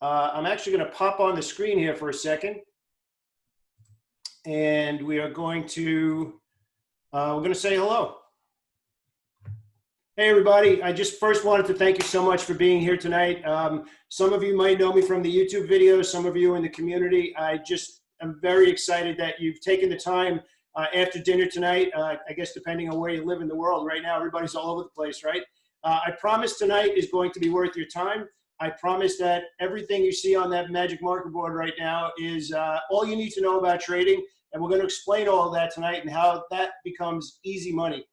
I'm actually going to pop on the screen here for a second, and we are going to we're going to say hello. Hey everybody, I just first wanted to thank you so much for being here tonight. Some of you might know me from the YouTube videos, some of you in the community. I'm very excited that you've taken the time after dinner tonight, I guess depending on where you live in the world. Right now, everybody's all over the place, right? I promise tonight is going to be worth your time. I promise that everything you see on that magic marker board right now is all you need to know about trading, and we're going to explain all of that tonight and how that becomes easy money.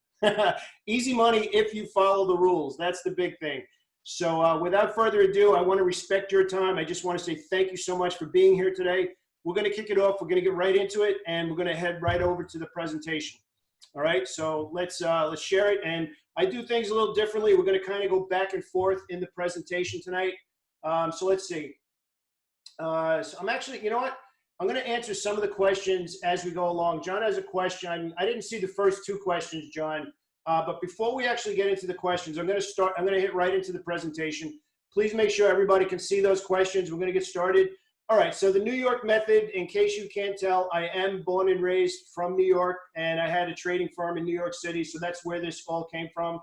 Easy money if you follow the rules. That's the big thing. So without further ado, I want to respect your time. I just want to say thank you so much for being here today. We're going to kick it off. We're going to get right into it, and we're going to head right over to the presentation. All right, so let's share it. And I do things a little differently. We're going to kind of go back and forth in the presentation tonight. So let's see. So I'm actually, you know what? I'm going to answer some of the questions as we go along. John has a question. I didn't see the first two questions, John. But before we actually get into the questions, I'm going to hit right into the presentation. Please make sure everybody can see those questions. We're going to get started. All right, so the New York method, in case you can't tell, I am born and raised from New York, and I had a trading firm in New York City, so that's where this all came from.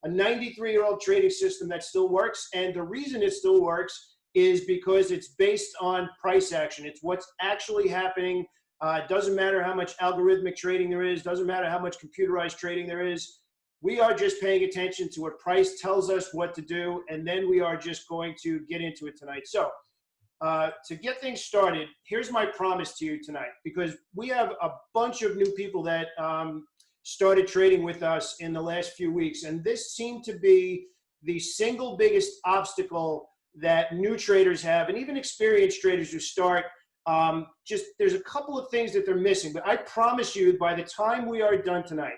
A 93-year-old trading system that still works, and the reason it still works is because it's based on price action. It's what's actually happening. It doesn't matter how much algorithmic trading there is, doesn't matter how much computerized trading there is. We are just paying attention to what price tells us what to do, and then we are just going to get into it tonight. So to get things started, here's my promise to you tonight, because we have a bunch of new people that started trading with us in the last few weeks, and this seemed to be the single biggest obstacle that new traders have, and even experienced traders who start, there's a couple of things that they're missing. But I promise you, by the time we are done tonight,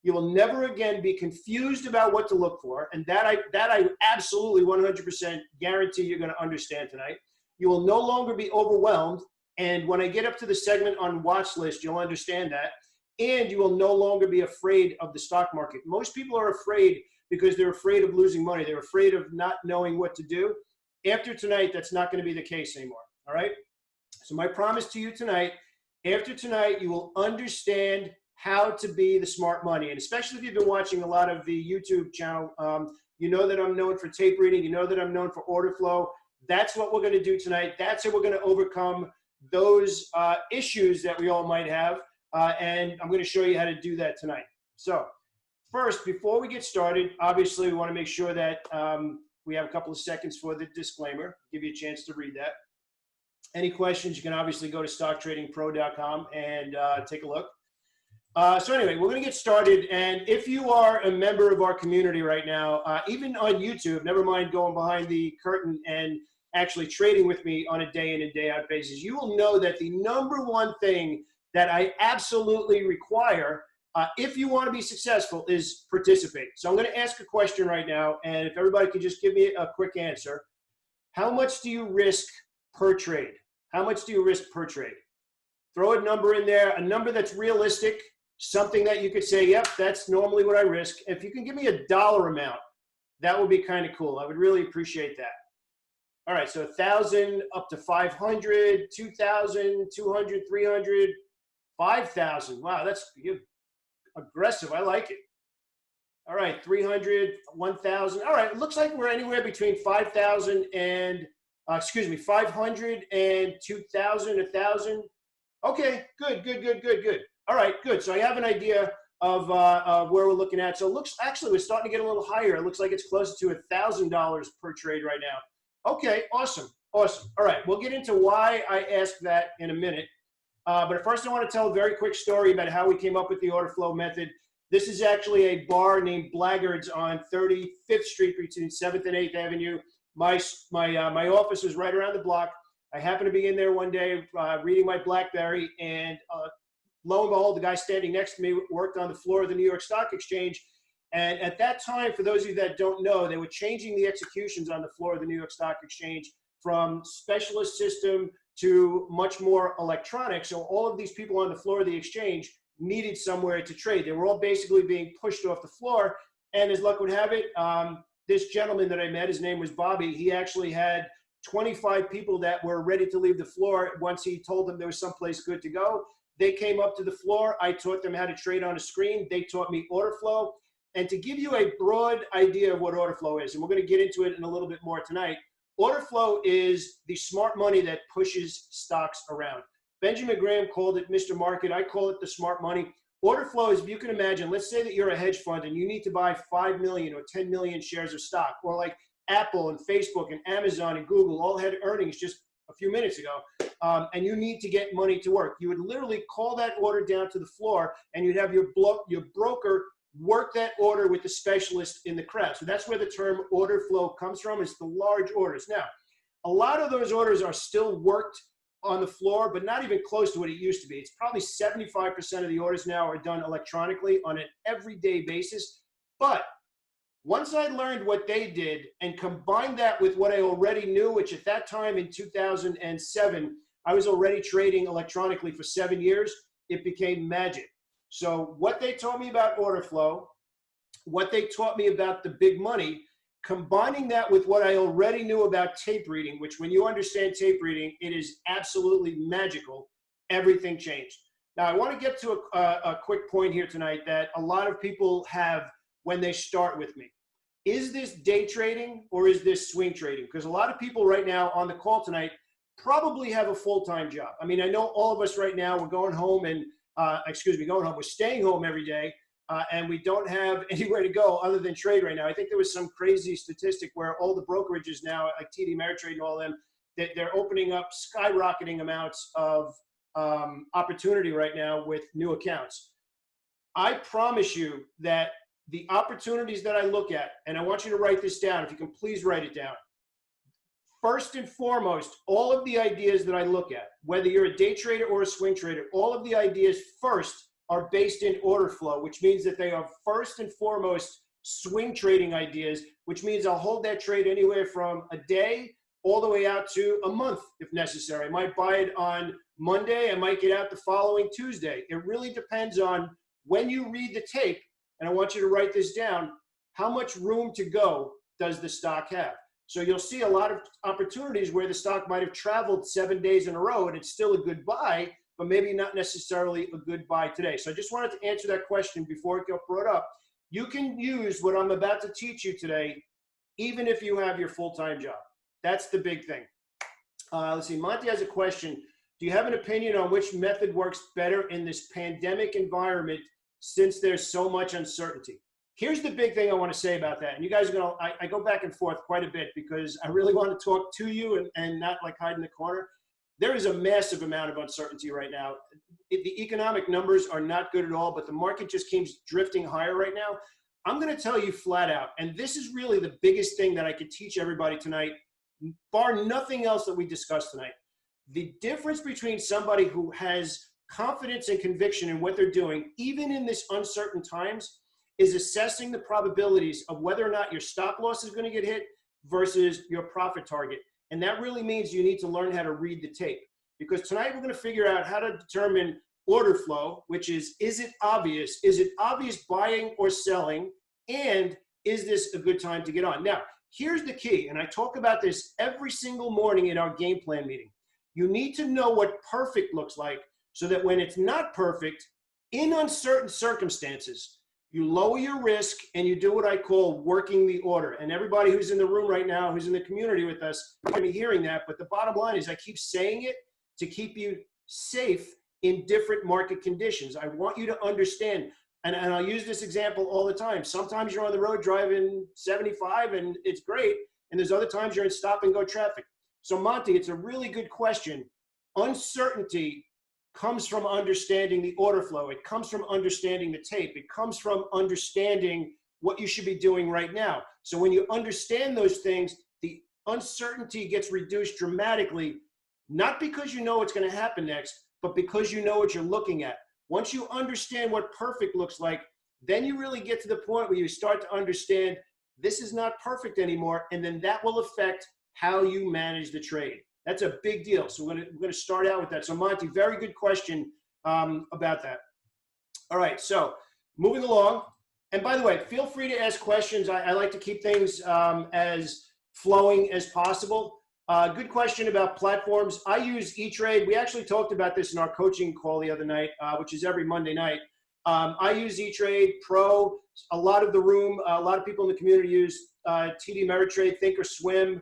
you will never again be confused about what to look for, and that I absolutely 100% guarantee you're going to understand tonight. You will no longer be overwhelmed, and when I get up to the segment on watch list, you'll understand that, and you will no longer be afraid of the stock market. Most people are afraid because they're afraid of losing money. They're afraid of not knowing what to do. After tonight, that's not going to be the case anymore, all right? So my promise to you tonight, after tonight, you will understand how to be the smart money. And especially if you've been watching a lot of the YouTube channel, you know that I'm known for tape reading. You know that I'm known for order flow. That's what we're going to do tonight. That's how we're going to overcome those issues that we all might have. And I'm going to show you how to do that tonight. So first, before we get started, obviously we want to make sure that we have a couple of seconds for the disclaimer, give you a chance to read that. Any questions, you can obviously go to stocktradingpro.com and take a look. So anyway, we're going to get started. And if you are a member of our community right now, even on YouTube, never mind going behind the curtain and actually trading with me on a day in and day out basis, you will know that the number one thing that I absolutely require if you want to be successful is participate. So I'm going to ask a question right now, and if everybody could just give me a quick answer. How much do you risk per trade? How much do you risk per trade? Throw a number in there, a number that's realistic, something that you could say, yep, that's normally what I risk. If you can give me a dollar amount, that would be kind of cool. I would really appreciate that. All right, so 1,000 up to 500, 2,000, 200, 300, 5,000. Wow, that's aggressive. I like it. All right, 300, 1,000. All right, it looks like we're anywhere between 5,000 and, 500 and 2,000, 1,000. Okay, good. All right, good. So I have an idea of where we're looking at. So it looks, actually, we're starting to get a little higher. It looks like it's close to $1,000 per trade right now. Okay, awesome. All right, we'll get into why I asked that in a minute. But first, I want to tell a very quick story about how we came up with the order flow method. This is actually a bar named Blackguards on 35th Street between 7th and 8th Avenue. My office was right around the block. I happened to be in there one day reading my BlackBerry, and lo and behold, the guy standing next to me worked on the floor of the New York Stock Exchange. And at that time, for those of you that don't know, they were changing the executions on the floor of the New York Stock Exchange from specialist system to much more electronic. So all of these people on the floor of the exchange needed somewhere to trade. They were all basically being pushed off the floor. And as luck would have it, this gentleman that I met, his name was Bobby, he actually had 25 people that were ready to leave the floor once he told them there was someplace good to go. They came up to the floor. I taught them how to trade on a screen. They taught me order flow. And to give you a broad idea of what order flow is, and we're going to get into it in a little bit more tonight, order flow is the smart money that pushes stocks around. Benjamin Graham called it Mr. Market. I call it the smart money. Order flow is, if you can imagine, let's say that you're a hedge fund and you need to buy 5 million or 10 million shares of stock, or like Apple and Facebook and Amazon and Google all had earnings just a few minutes ago, and you need to get money to work. You would literally call that order down to the floor, and you'd have your broker work that order with the specialist in the crowd. So that's where the term order flow comes from, is the large orders. Now, a lot of those orders are still worked on the floor, but not even close to what it used to be. It's probably 75% of the orders now are done electronically on an everyday basis. But once I learned what they did and combined that with what I already knew, which at that time in 2007, I was already trading electronically for 7 years, it became magic. So what they taught me about order flow, what they taught me about the big money, combining that with what I already knew about tape reading, which when you understand tape reading, it is absolutely magical, everything changed. Now, I want to get to a quick point here tonight that a lot of people have when they start with me. Is this day trading or is this swing trading? Because a lot of people right now on the call tonight probably have a full-time job. I mean, I know all of us right now, we're going home and, we're staying home every day. And we don't have anywhere to go other than trade right now. I think there was some crazy statistic where all the brokerages now, like TD Ameritrade and all of them, that they're opening up skyrocketing amounts of opportunity right now with new accounts. I promise you that the opportunities that I look at, and I want you to write this down, if you can please write it down. First and foremost, all of the ideas that I look at, whether you're a day trader or a swing trader, all of the ideas first are based in order flow, which means that they are first and foremost swing trading ideas, which means I'll hold that trade anywhere from a day all the way out to a month if necessary. I might buy it on Monday, I might get out the following Tuesday. It really depends on when you read the tape, and I want you to write this down, how much room to go does the stock have? So you'll see a lot of opportunities where the stock might have traveled 7 days in a row and it's still a good buy, but maybe not necessarily a good buy today. So I just wanted to answer that question before it got brought up. You can use what I'm about to teach you today, even if you have your full-time job. That's the big thing. Let's see, Monty has a question. Do you have an opinion on which method works better in this pandemic environment since there's so much uncertainty? Here's the big thing I want to say about that. And you guys are going to, I go back and forth quite a bit because I really want to talk to you and not like hide in the corner. There is a massive amount of uncertainty right now. The economic numbers are not good at all, but the market just keeps drifting higher right now. I'm going to tell you flat out, and this is really the biggest thing that I could teach everybody tonight, bar nothing else that we discussed tonight. The difference between somebody who has confidence and conviction in what they're doing, even in this uncertain times, is assessing the probabilities of whether or not your stop loss is going to get hit versus your profit target. And that really means you need to learn how to read the tape. Because tonight we're going to figure out how to determine order flow, which is it obvious? Is it obvious buying or selling? And is this a good time to get on? Now, here's the key, and I talk about this every single morning in our game plan meeting. You need to know what perfect looks like so that when it's not perfect, in uncertain circumstances, you lower your risk and you do what I call working the order. And everybody who's in the room right now, who's in the community with us, are going to be hearing that. But the bottom line is I keep saying it to keep you safe in different market conditions. I want you to understand, and I'll use this example all the time. Sometimes you're on the road driving 75 and it's great. And there's other times you're in stop and go traffic. So Monty, it's a really good question. Uncertainty comes from understanding the order flow. It comes from understanding the tape. It comes from understanding what you should be doing right now. So when you understand those things, the uncertainty gets reduced dramatically, not because you know what's going to happen next, but because you know what you're looking at. Once you understand what perfect looks like, then you really get to the point where you start to understand this is not perfect anymore, and then that will affect how you manage the trade. That's a big deal. So we're going to start out with that. So Monty, very good question about that. All right, so moving along. And by the way, feel free to ask questions. I like to keep things as flowing as possible. Good question about platforms. I use E-Trade. We actually talked about this in our coaching call the other night, which is every Monday night. I use E-Trade Pro. A lot of people in the community use TD Ameritrade, Thinkorswim.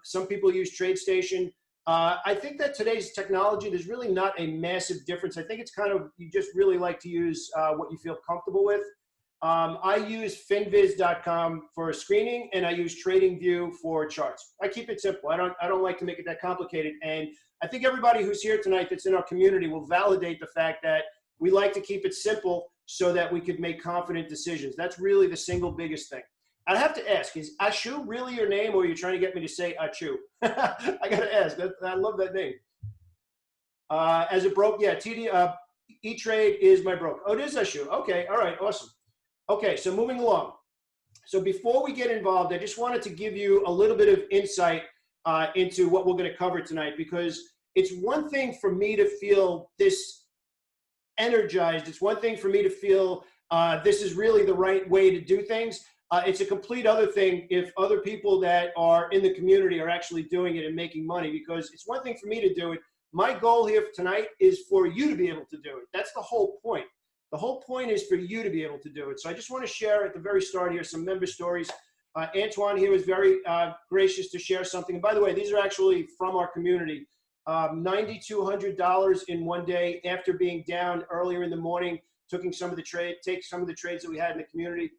Some people use TradeStation. I think that today's technology, there's really not a massive difference. I think it's kind of, you just really like to use what you feel comfortable with. I use finviz.com for screening, and I use TradingView for charts. I keep it simple. I don't like to make it that complicated. And I think everybody who's here tonight that's in our community will validate the fact that we like to keep it simple so that we could make confident decisions. That's really the single biggest thing. I have to ask, is Ashu really your name, or are you trying to get me to say Achu? I got to ask. I love that name. As a broke, yeah, E-Trade is my broker. Oh, it is Ashu. Okay, all right, awesome. Okay, so moving along. So before we get involved, I just wanted to give you a little bit of insight into what we're going to cover tonight, because it's one thing for me to feel this energized. It's one thing for me to feel this is really the right way to do things. It's a complete other thing if other people that are in the community are actually doing it and making money, because it's one thing for me to do it. My goal here for tonight is for you to be able to do it. That's the whole point. The whole point is for you to be able to do it. So I just want to share at the very start here some member stories. Antoine here was very gracious to share something. And by the way, these are actually from our community. $9,200 in one day after being down earlier in the morning, take some of the trades that we had in the community.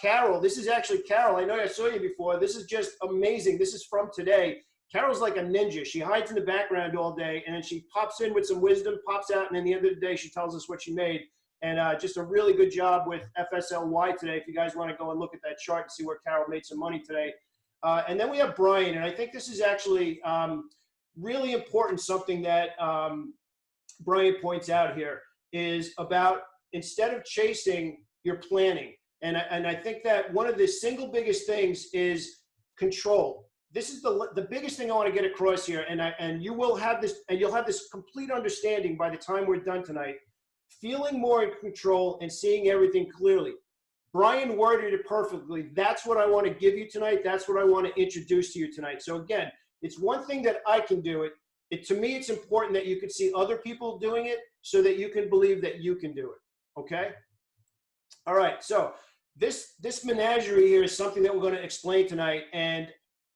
Carol, this is actually Carol. I know I saw you before. This is just amazing. This is from today. Carol's like a ninja. She hides in the background all day, and then she pops in with some wisdom, pops out, and at the end of the day, she tells us what she made. And just a really good job with FSLY today. If you guys want to go and look at that chart and see where Carol made some money today. And then we have Brian, and I think this is actually really important. Something that Brian points out here is about, instead of chasing, you're planning. And I think that one of the single biggest things is control. This is the biggest thing I want to get across here. And you will have this, and you'll have this complete understanding by the time we're done tonight. Feeling more in control and seeing everything clearly. Brian worded it perfectly. That's what I want to give you tonight. That's what I want to introduce to you tonight. So again, it's one thing that I can do it. To me, it's important that you can see other people doing it so that you can believe that you can do it. Okay? All right. So this menagerie here is something that we're going to explain tonight. And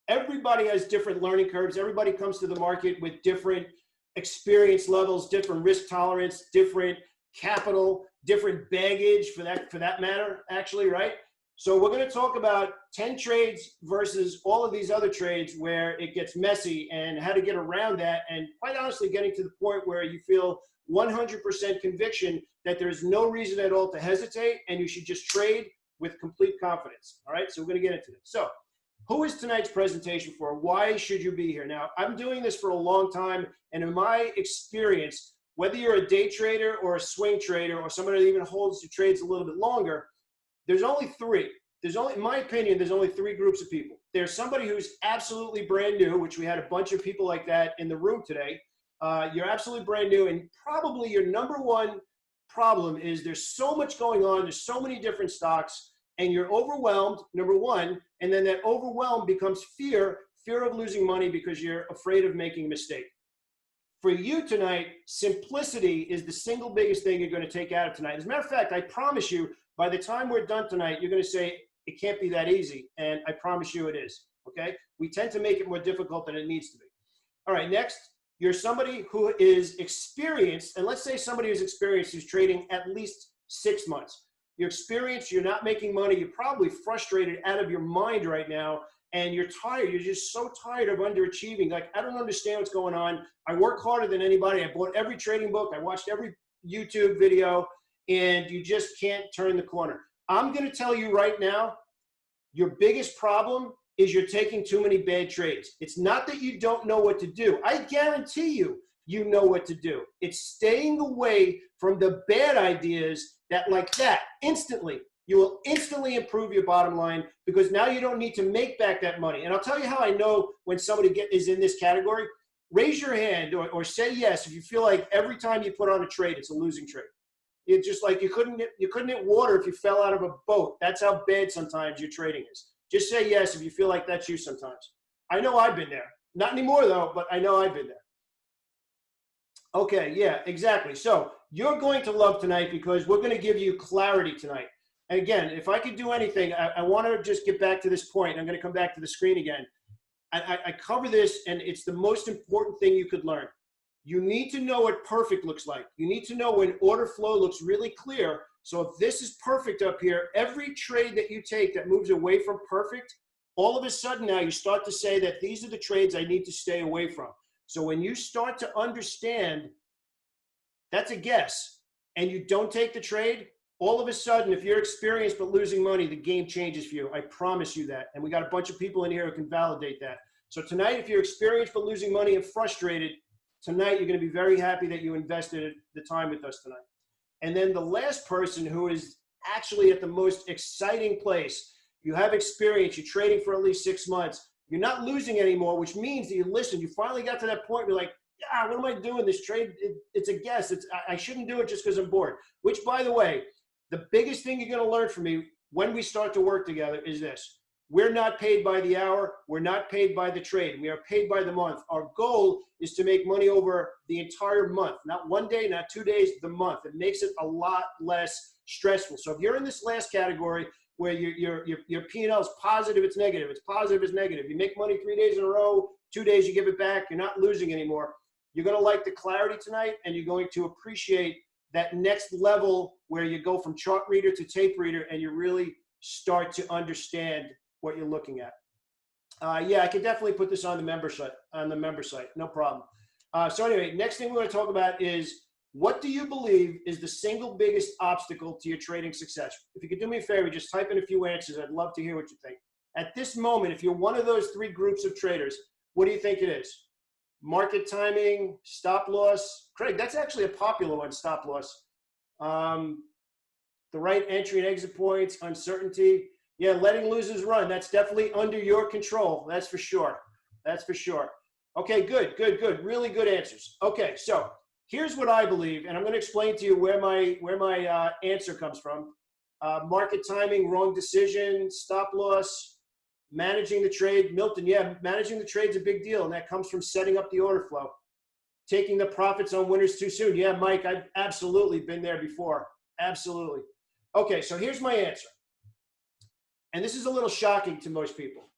everybody has different learning curves. Everybody comes to the market with different experience levels, different risk tolerance, different capital, different baggage for that matter, actually, right? So we're going to talk about 10 trades versus all of these other trades where it gets messy, and how to get around that, and quite honestly getting to the point where you feel 100% conviction that there's no reason at all to hesitate, and you should just trade with complete confidence. All right, so we're going to get into this. So who is tonight's presentation for? Why should you be here? Now, I'm doing this for a long time, and in my experience, whether you're a day trader or a swing trader or somebody that even holds the trades a little bit longer, there's only three. In my opinion, there's only three groups of people. There's somebody who's absolutely brand new, which we had a bunch of people like that in the room today. You're absolutely brand new, and probably your number one problem is there's so much going on. There's so many different stocks, and you're overwhelmed, number one, and then that overwhelm becomes fear of losing money because you're afraid of making a mistake. For you tonight, simplicity is the single biggest thing you're going to take out of tonight. As a matter of fact, I promise you, by the time we're done tonight, you're going to say, it can't be that easy. And I promise you it is, okay? We tend to make it more difficult than it needs to be. All right, next, you're somebody who is experienced, and let's say somebody who's experienced who's trading at least 6 months. You're experienced, you're not making money, you're probably frustrated out of your mind right now, and you're tired. You're just so tired of underachieving. Like, I don't understand what's going on. I work harder than anybody. I bought every trading book. I watched every YouTube video, and you just can't turn the corner. I'm going to tell you right now, your biggest problem is you're taking too many bad trades. It's not that you don't know what to do. I guarantee you, you know what to do. It's staying away from the bad ideas that, like that, instantly, you will instantly improve your bottom line, because now you don't need to make back that money. And I'll tell you how I know when somebody is in this category. Raise your hand or say yes if you feel like every time you put on a trade, it's a losing trade. It's just like you couldn't hit water if you fell out of a boat. That's how bad sometimes your trading is. Just say yes if you feel like that's you sometimes. I know I've been there. Not anymore though, but I know I've been there. Okay, yeah, exactly. So you're going to love tonight because we're going to give you clarity tonight. And again, if I could do anything, I want to just get back to this point. I'm going to come back to the screen again. I cover this, and it's the most important thing you could learn. You need to know what perfect looks like. You need to know when order flow looks really clear. So if this is perfect up here, every trade that you take that moves away from perfect, all of a sudden now you start to say that these are the trades I need to stay away from. So when you start to understand that's a guess and you don't take the trade, all of a sudden, if you're experienced but losing money, the game changes for you. I promise you that. And we got a bunch of people in here who can validate that. So tonight, if you're experienced but losing money and frustrated, tonight you're going to be very happy that you invested the time with us tonight. And then the last person who is actually at the most exciting place, you have experience, you're trading for at least 6 months, you're not losing anymore, which means that you listen, you finally got to that point where you're like, yeah, what am I doing? This trade, it's a guess. I shouldn't do it just because I'm bored. Which, by the way, the biggest thing you're going to learn from me when we start to work together is this. We're not paid by the hour. We're not paid by the trade. We are paid by the month. Our goal is to make money over the entire month, not one day, not 2 days, the month. It makes it a lot less stressful. So if you're in this last category where your P&L is positive, it's negative. It's positive, it's negative. You make money 3 days in a row, 2 days you give it back. You're not losing anymore. You're going to like the clarity tonight, and you're going to appreciate that next level where you go from chart reader to tape reader and you really start to understand what you're looking at. Yeah, I could definitely put this on the member site, no problem. So anyway, next thing we're going to talk about is what do you believe is the single biggest obstacle to your trading success? If you could do me a favor, just type in a few answers. I'd love to hear what you think. At this moment, if you're one of those 3 groups of traders, what do you think it is? Market timing, stop loss. Craig, that's actually a popular one, stop loss. The right entry and exit points, uncertainty. Yeah, letting losers run. That's definitely under your control. That's for sure. That's for sure. Okay, good, good, good. Really good answers. Okay, so here's what I believe, and I'm going to explain to you where my answer comes from. Market timing, wrong decision, stop loss. Managing the trade, Milton, yeah, managing the trade is a big deal, and that comes from setting up the order flow. Taking the profits on winners too soon. Yeah, Mike, I've absolutely been there before. Absolutely. Okay, so here's my answer. And this is a little shocking to most people.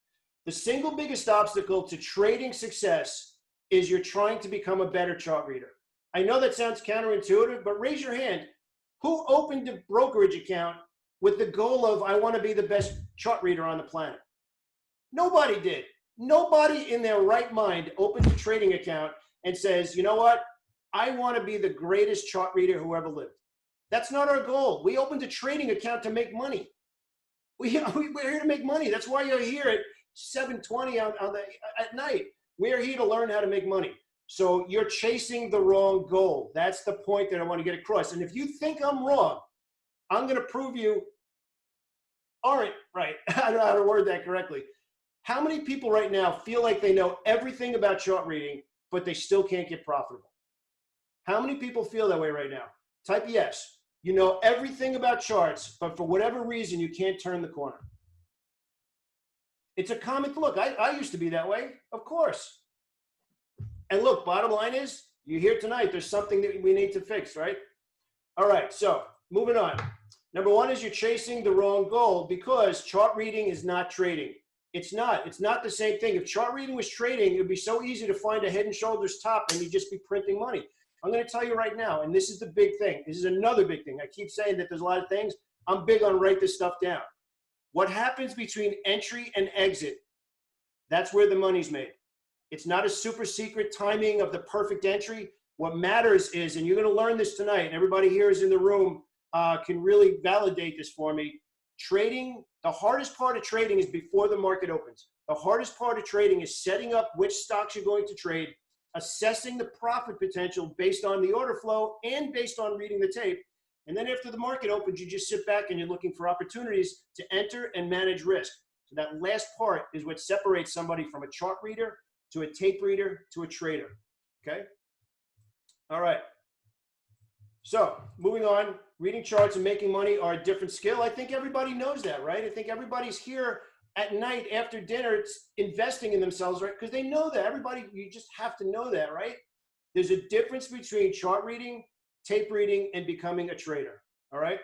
The single biggest obstacle to trading success is you're trying to become a better chart reader. I know that sounds counterintuitive, but raise your hand. Who opened a brokerage account with the goal of, I want to be the best chart reader on the planet? Nobody did. Nobody in their right mind opens a trading account and says, you know what? I want to be the greatest chart reader who ever lived. That's not our goal. We opened a trading account to make money. We're here to make money. That's why you're here at 7:20 at night. We're here to learn how to make money. So you're chasing the wrong goal. That's the point that I want to get across. And if you think I'm wrong, I'm going to prove you aren't right. I don't know how to word that correctly. How many people right now feel like they know everything about chart reading, but they still can't get profitable? How many people feel that way right now? Type yes. You know everything about charts, but for whatever reason, you can't turn the corner. It's a common look. I used to be that way, of course. And look, bottom line is, you're here tonight. There's something that we need to fix, right? All right, so moving on. Number 1 is you're chasing the wrong goal because chart reading is not trading. It's not. It's not the same thing. If chart reading was trading, it would be so easy to find a head and shoulders top and you'd just be printing money. I'm going to tell you right now, and this is the big thing. This is another big thing. I keep saying that there's a lot of things. I'm big on write this stuff down. What happens between entry and exit, that's where the money's made. It's not a super secret timing of the perfect entry. What matters is, and you're going to learn this tonight, and everybody here is in the room can really validate this for me. Trading, the hardest part of trading is before the market opens. The hardest part of trading is setting up which stocks you're going to trade, assessing the profit potential based on the order flow and based on reading the tape. And then after the market opens, you just sit back and you're looking for opportunities to enter and manage risk. So that last part is what separates somebody from a chart reader to a tape reader to a trader. Okay? All right. So moving on, reading charts and making money are a different skill. I think everybody knows that, right? I think everybody's here at night after dinner investing in themselves, right? Because they know that. Everybody, you just have to know that, right? There's a difference between chart reading, tape reading, and becoming a trader, all right?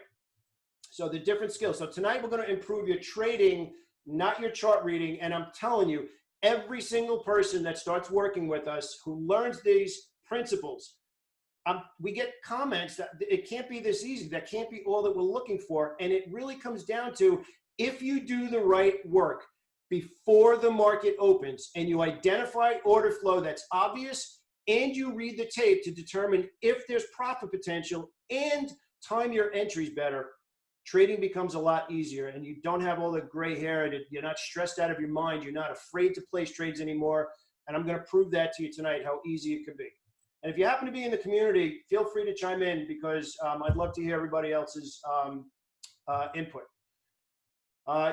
So the different skills. So tonight we're going to improve your trading, not your chart reading. And I'm telling you, every single person that starts working with us who learns these principles, we get comments that it can't be this easy. That can't be all that we're looking for. And it really comes down to, if you do the right work before the market opens and you identify order flow that's obvious, and you read the tape to determine if there's profit potential and time your entries better, trading becomes a lot easier, and you don't have all the gray hair, and you're not stressed out of your mind. You're not afraid to place trades anymore. And I'm going to prove that to you tonight, how easy it could be. And if you happen to be in the community, feel free to chime in, because I'd love to hear everybody else's input.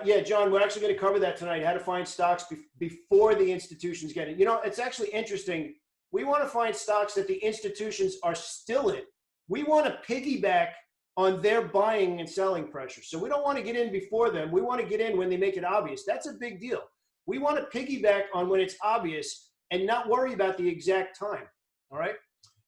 Yeah, John, we're actually going to cover that tonight, how to find stocks before the institutions get it. You know, it's actually interesting. We want to find stocks that the institutions are still in. We want to piggyback on their buying and selling pressure. So we don't want to get in before them. We want to get in when they make it obvious. That's a big deal. We want to piggyback on when it's obvious and not worry about the exact time. All right.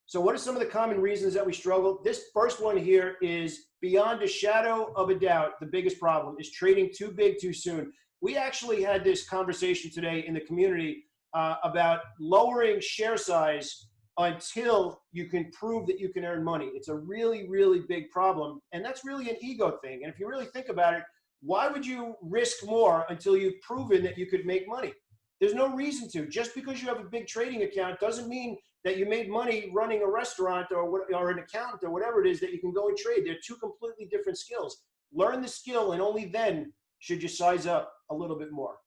So what are some of the common reasons that we struggle? This first one here is, beyond a shadow of a doubt, the biggest problem is trading too big too soon. We actually had this conversation today in the community about lowering share size until you can prove that you can earn money. It's a really, really big problem. And that's really an ego thing. And if you really think about it, why would you risk more until you've proven that you could make money? There's no reason to. Just because you have a big trading account doesn't mean that you made money running a restaurant or an accountant or whatever it is that you can go and trade. They're two completely different skills. Learn the skill, and only then should you size up a little bit more.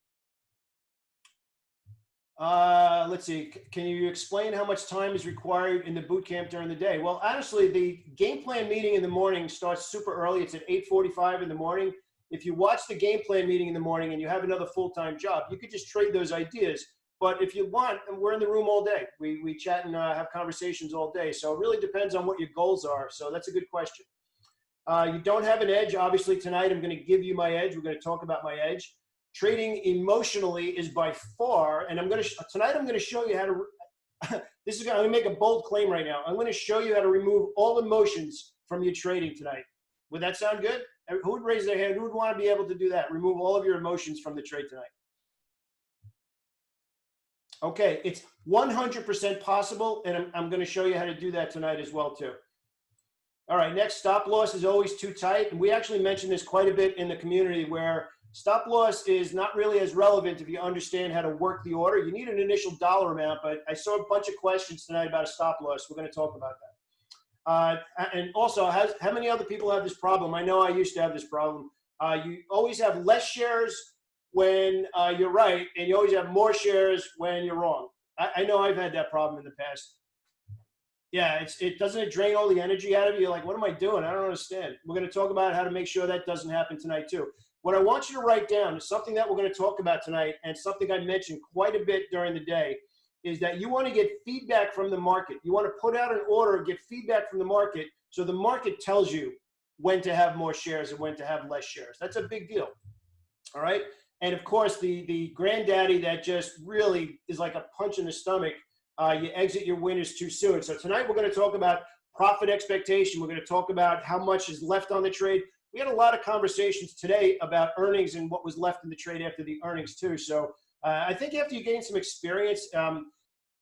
Let's see. Can you explain how much time is required in the boot camp during the day? Well, honestly, the game plan meeting in the morning starts super early. It's at 8:45 in the morning. If you watch the game plan meeting in the morning and you have another full-time job, you could just trade those ideas. But if you want, we're in the room all day. We chat and have conversations all day. So it really depends on what your goals are. So that's a good question. You don't have an edge. Obviously, tonight I'm going to give you my edge. We're going to talk about my edge. Trading emotionally is by far, and tonight I'm going to show you how to, I'm going to make a bold claim right now. I'm going to show you how to remove all emotions from your trading tonight. Would that sound good? Who would raise their hand? Who would want to be able to do that? Remove all of your emotions from the trade tonight. Okay, it's 100% possible, and I'm going to show you how to do that tonight as well too. All right, next, stop loss is always too tight. And we actually mentioned this quite a bit in the community, where stop loss is not really as relevant if you understand how to work the order. You need an initial dollar amount, but I saw a bunch of questions tonight about a stop loss. We're going to talk about that. And also, how many other people have this problem? I know I used to have this problem. You always have less shares when you're right, and you always have more shares when you're wrong. I know I've had that problem in the past. Yeah, doesn't it drain all the energy out of you? You're like, what am I doing? I don't understand. We're going to talk about how to make sure that doesn't happen tonight too. What I want you to write down is something that we're going to talk about tonight, and something I mentioned quite a bit during the day, is that you want to get feedback from the market. You want to put out an order, get feedback from the market, so the market tells you when to have more shares and when to have less shares. That's a big deal. All right. And of course, the granddaddy that just really is like a punch in the stomach, you exit your winners too soon. So tonight we're going to talk about profit expectation. We're going to talk about how much is left on the trade. We had a lot of conversations today about earnings and what was left in the trade after the earnings too. So I think after you gain some experience,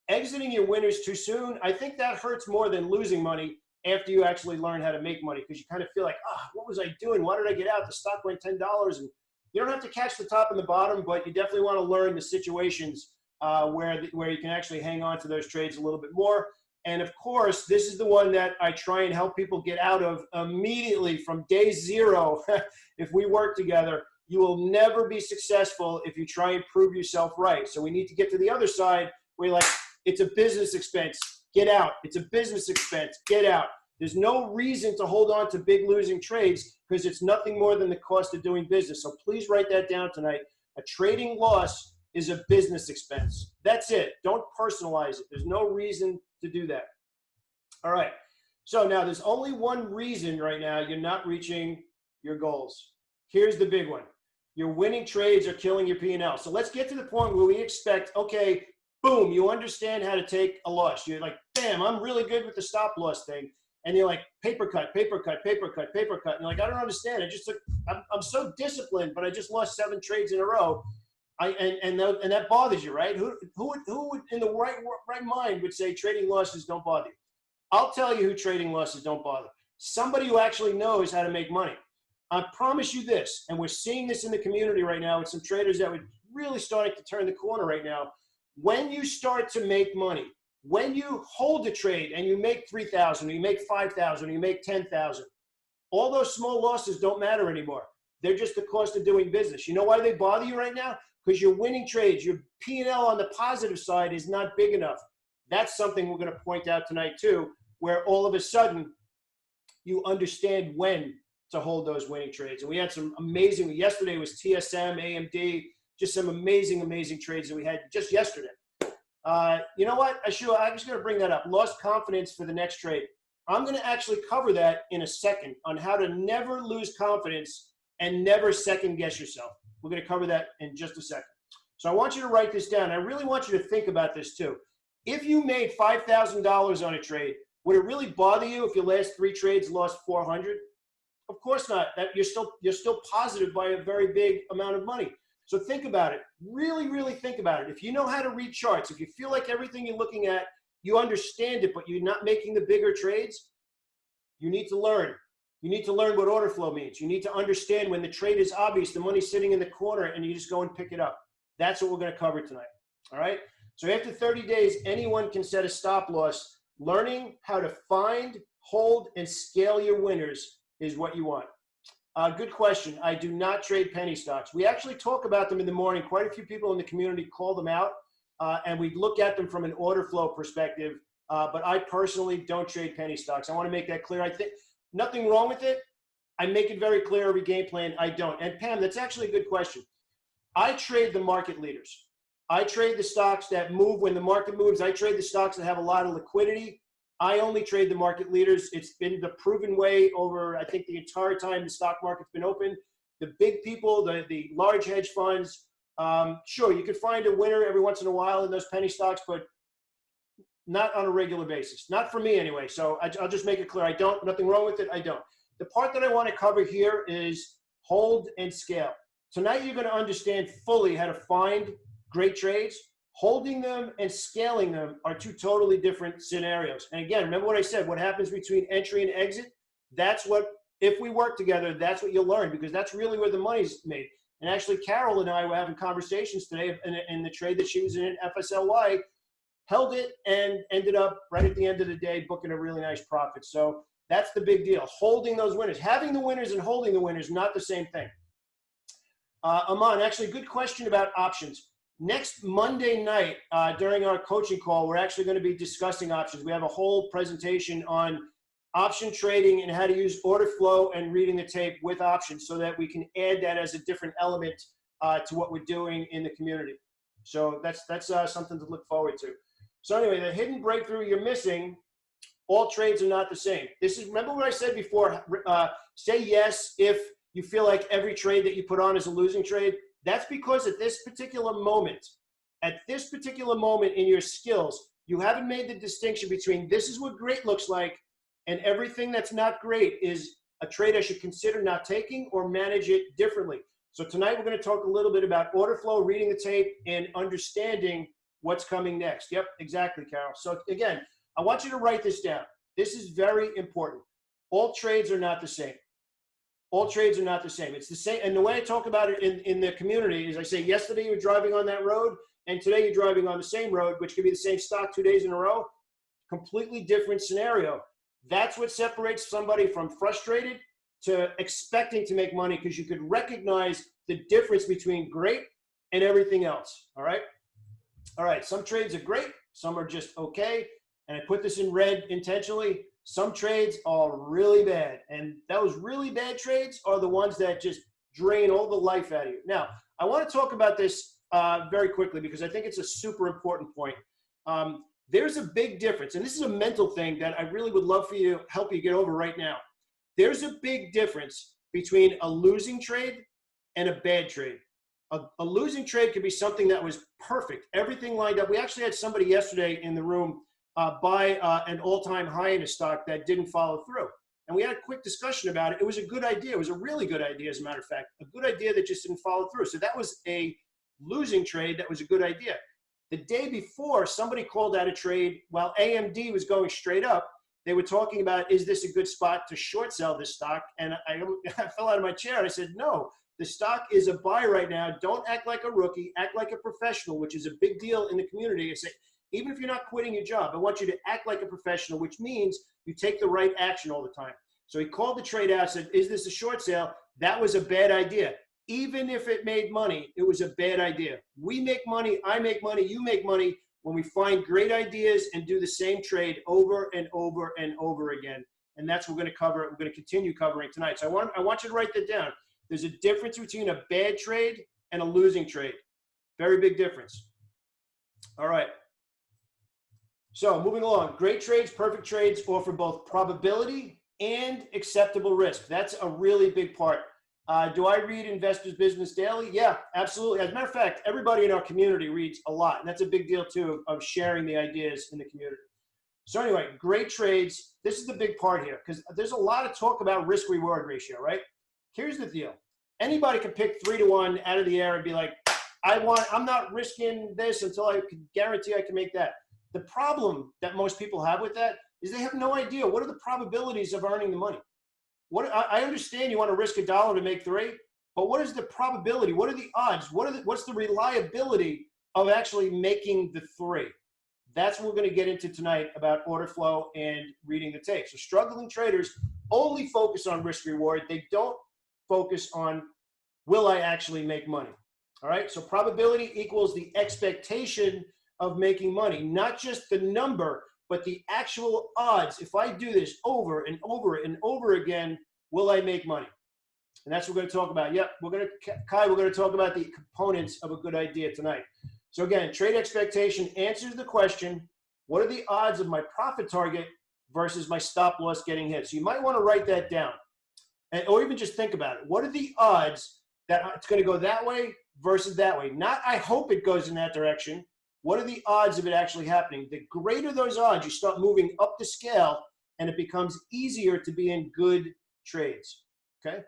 exiting your winners too soon, I think that hurts more than losing money after you actually learn how to make money, because you kind of feel like, what was I doing? Why did I get out? The stock went $10. And you don't have to catch the top and the bottom, but you definitely want to learn the situations where you can actually hang on to those trades a little bit more. And of course, this is the one that I try and help people get out of immediately from day zero. If we work together, you will never be successful if you try and prove yourself right. So we need to get to the other side where you're like, it's a business expense, get out. It's a business expense, get out. There's no reason to hold on to big losing trades, because it's nothing more than the cost of doing business. So please write that down tonight. A trading loss is a business expense. That's it. Don't personalize it. There's no reason to do that. All right. So now there's only one reason right now you're not reaching your goals. Here's the big one. Your winning trades are killing your P&L. So let's get to the point where we expect, okay, boom, you understand how to take a loss. You're like, damn, I'm really good with the stop loss thing. And you're like, paper cut, paper cut, paper cut, paper cut. And you're like, I don't understand. I'm so disciplined, but I just lost 7 trades in a row. And that bothers you, right? Who would in the right mind would say trading losses don't bother you? I'll tell you who trading losses don't bother. Somebody who actually knows how to make money. I promise you this, and we're seeing this in the community right now with some traders that would really starting to turn the corner right now. When you start to make money, when you hold a trade and you make 3,000, or you make 5,000, or you make 10,000, all those small losses don't matter anymore. They're just the cost of doing business. You know why they bother you right now? Because you're winning trades. Your P&L on the positive side is not big enough. That's something we're going to point out tonight too, where all of a sudden you understand when to hold those winning trades. And we had some amazing, yesterday was TSM, AMD, just some amazing, amazing trades that we had just yesterday. You know what, Ashua, I'm just going to bring that up. Lost confidence for the next trade. I'm going to actually cover that in a second on how to never lose confidence and never second guess yourself. We're going to cover that in just a second. So I want you to write this down. I really want you to think about this too. If you made $5,000 on a trade, would it really bother you if your last 3 trades lost 400? Of course not. You're still positive by a very big amount of money. So think about it. Really, really think about it. If you know how to read charts, if you feel like everything you're looking at, you understand it, but you're not making the bigger trades, you need to learn. You need to learn what order flow means. You need to understand when the trade is obvious, the money's sitting in the corner, and you just go and pick it up. That's what we're going to cover tonight. All right? So after 30 days, anyone can set a stop loss. Learning how to find, hold, and scale your winners is what you want. Good question. I do not trade penny stocks. We actually talk about them in the morning. Quite a few people in the community call them out, and we look at them from an order flow perspective. But I personally don't trade penny stocks. I want to make that clear. I think nothing wrong with it. I make it very clear every game plan. I don't. And Pam, that's actually a good question. I trade the market leaders. I trade the stocks that move when the market moves. I trade the stocks that have a lot of liquidity. I only trade the market leaders. It's been the proven way over, I think, the entire time the stock market's been open. The big people, the large hedge funds, sure, you could find a winner every once in a while in those penny stocks, but not on a regular basis. Not for me anyway. So I'll just make it clear. I don't. Nothing wrong with it. I don't. The part that I want to cover here is hold and scale. Tonight, you're going to understand fully how to find great trades. Holding them and scaling them are 2 totally different scenarios. And again, remember what I said, what happens between entry and exit? That's what, if we work together, that's what you'll learn, because that's really where the money's made. And actually, Carol and I were having conversations today in the trade that she was in FSLY, held it and ended up right at the end of the day booking a really nice profit. So that's the big deal. Holding those winners. Having the winners and holding the winners, not the same thing. Aman, actually, good question about options. Next Monday night, during our coaching call, we're actually going to be discussing options. We have a whole presentation on option trading and how to use order flow and reading the tape with options so that we can add that as a different element to what we're doing in the community. So that's something to look forward to. So anyway, the hidden breakthrough you're missing, all trades are not the same. This is, remember what I said before, say yes if you feel like every trade that you put on is a losing trade. That's because at this particular moment in your skills, you haven't made the distinction between this is what great looks like and everything that's not great is a trade I should consider not taking or manage it differently. So tonight we're going to talk a little bit about order flow, reading the tape, and understanding what's coming next. Yep, exactly, Carol. So again, I want you to write this down. This is very important. All trades are not the same. All trades are not the same. It's the same. And the way I talk about it in the community is I say, yesterday you were driving on that road, and today you're driving on the same road, which could be the same stock 2 days in a row. Completely different scenario. That's what separates somebody from frustrated to expecting to make money, because you could recognize the difference between great and everything else. All right? All right. Some trades are great. Some are just okay. And I put this in red intentionally. Some trades are really bad, and those really bad trades are the ones that just drain all the life out of you. Now, I want to talk about this very quickly because I think it's a super important point. There's a big difference, and this is a mental thing that I really would love for you to help you get over right now. There's a big difference between a losing trade and a bad trade. A losing trade could be something that was perfect. Everything lined up. We actually had somebody yesterday in the room buy an all-time high in a stock that didn't follow through. And we had a quick discussion about it. It was a good idea. It was a really good idea, as a matter of fact. A good idea that just didn't follow through. So that was a losing trade. That was a good idea. The day before, somebody called out a trade while AMD was going straight up. They were talking about, is this a good spot to short sell this stock? And I fell out of my chair and I said, no. The stock is a buy right now. Don't act like a rookie. Act like a professional, which is a big deal in the community. I say, even if you're not quitting your job, I want you to act like a professional, which means you take the right action all the time. So he called the trade out, said, is this a short sale? That was a bad idea. Even if it made money, it was a bad idea. We make money, I make money, you make money when we find great ideas and do the same trade over and over and over again. And that's what we're going to cover. We're going to continue covering tonight. So I want you to write that down. There's a difference between a bad trade and a losing trade. Very big difference. All right. So moving along, great trades, perfect trades offer both probability and acceptable risk. That's a really big part. Do I read Investors Business Daily? Yeah, absolutely. As a matter of fact, everybody in our community reads a lot. And that's a big deal too of sharing the ideas in the community. So anyway, great trades. This is the big part here because there's a lot of talk about risk reward ratio, right? Here's the deal. Anybody can pick 3 to 1 out of the air and be like, I'm not risking this until I can guarantee I can make that. The problem that most people have with that is they have no idea what are the probabilities of earning the money. I understand you want to risk $1 to make 3, but what is the probability? What are the odds? What's the reliability of actually making the 3? That's what we're going to get into tonight about order flow and reading the tape. So struggling traders only focus on risk reward. They don't focus on, will I actually make money? All right. So probability equals the expectation of making money, not just the number, but the actual odds. If I do this over and over and over again, will I make money? And that's what we're going to talk about. Yep. Kai, we're going to talk about the components of a good idea tonight. So again, trade expectation answers the question, what are the odds of my profit target versus my stop loss getting hit? So you might want to write that down. Or even just think about it. What are the odds that it's going to go that way versus that way? Not, I hope it goes in that direction. What are the odds of it actually happening? The greater those odds, you start moving up the scale, and it becomes easier to be in good trades. Okay.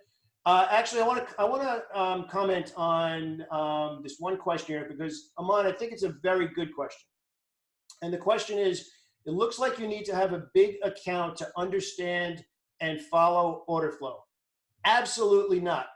Actually, I want to comment on this one question here because, Aman, I think it's a very good question. And the question is, it looks like you need to have a big account to understand and follow order flow. Absolutely not.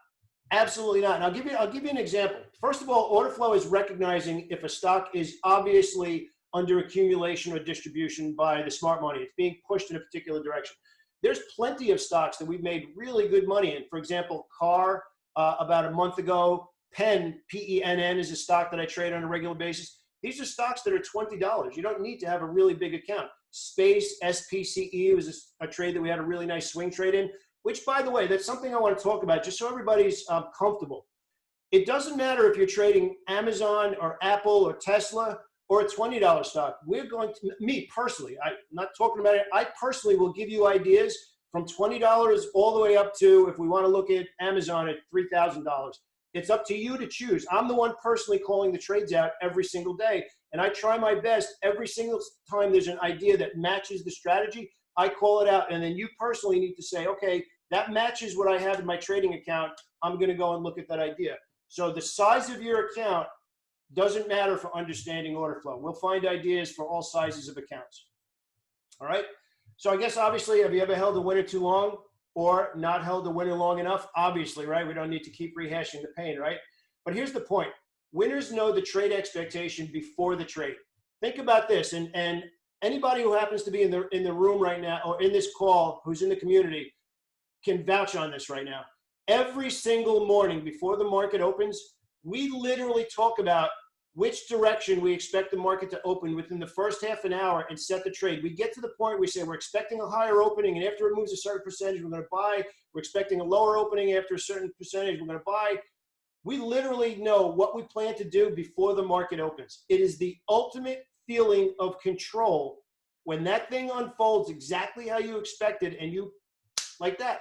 Absolutely not. And I'll give you an example. First of all, order flow is recognizing if a stock is obviously under accumulation or distribution by the smart money. It's being pushed in a particular direction. There's plenty of stocks that we've made really good money in. For example, CAR, about a month ago. PENN, P-E-N-N, is a stock that I trade on a regular basis. These are stocks that are $20. You don't need to have a really big account. Space, SPCE, was a trade that we had a really nice swing trade in, which, by the way, that's something I want to talk about just so everybody's comfortable. It doesn't matter if you're trading Amazon or Apple or Tesla or a $20 stock. We're going to, me personally, I'm not talking about it, I personally will give you ideas from $20 all the way up to, if we want to look at Amazon, at $3,000. It's up to you to choose. I'm the one personally calling the trades out every single day. And I try my best every single time there's an idea that matches the strategy, I call it out. And then you personally need to say, okay, that matches what I have in my trading account. I'm going to go and look at that idea. So the size of your account doesn't matter for understanding order flow. We'll find ideas for all sizes of accounts. All right. So I guess, obviously, have you ever held a winner too long or not held a winner long enough? Obviously, right? We don't need to keep rehashing the pain, right? But here's the point. Winners know the trade expectation before the trade. Think about this. And anybody who happens to be in the room right now or in this call who's in the community can vouch on this right now. Every single morning before the market opens, we literally talk about which direction we expect the market to open within the first half an hour and set the trade. We get to the point where we say we're expecting a higher opening, and after it moves a certain percentage, we're going to buy. We're expecting a lower opening after a certain percentage, we're going to buy. We literally know what we plan to do before the market opens. It is the ultimate feeling of control when that thing unfolds exactly how you expected, and you, like that,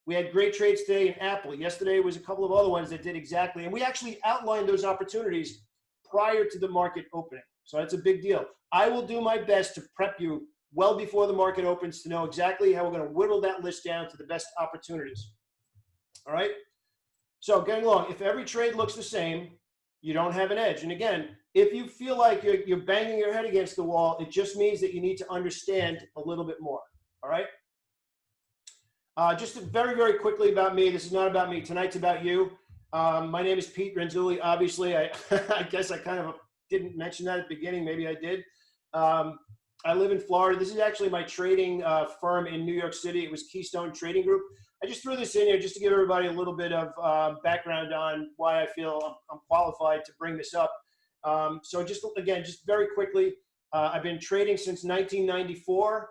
We had great trades today in Apple. Yesterday was a couple of other ones that did exactly. And we actually outlined those opportunities prior to the market opening. So that's a big deal. I will do my best to prep you well before the market opens to know exactly how we're going to whittle that list down to the best opportunities. All right. So getting along, if every trade looks the same, you don't have an edge. And again, if you feel like you're banging your head against the wall, it just means that you need to understand a little bit more. All right. Just very, very quickly about me. This is not about me. Tonight's about you. My name is Pete Renzulli. Obviously, I guess I kind of didn't mention that at the beginning. Maybe I did. I live in Florida. This is actually my trading firm in New York City. It was Keystone Trading Group. I just threw this in here just to give everybody a little bit of background on why I feel I'm qualified to bring this up. So just again, just very quickly, I've been trading since 1994.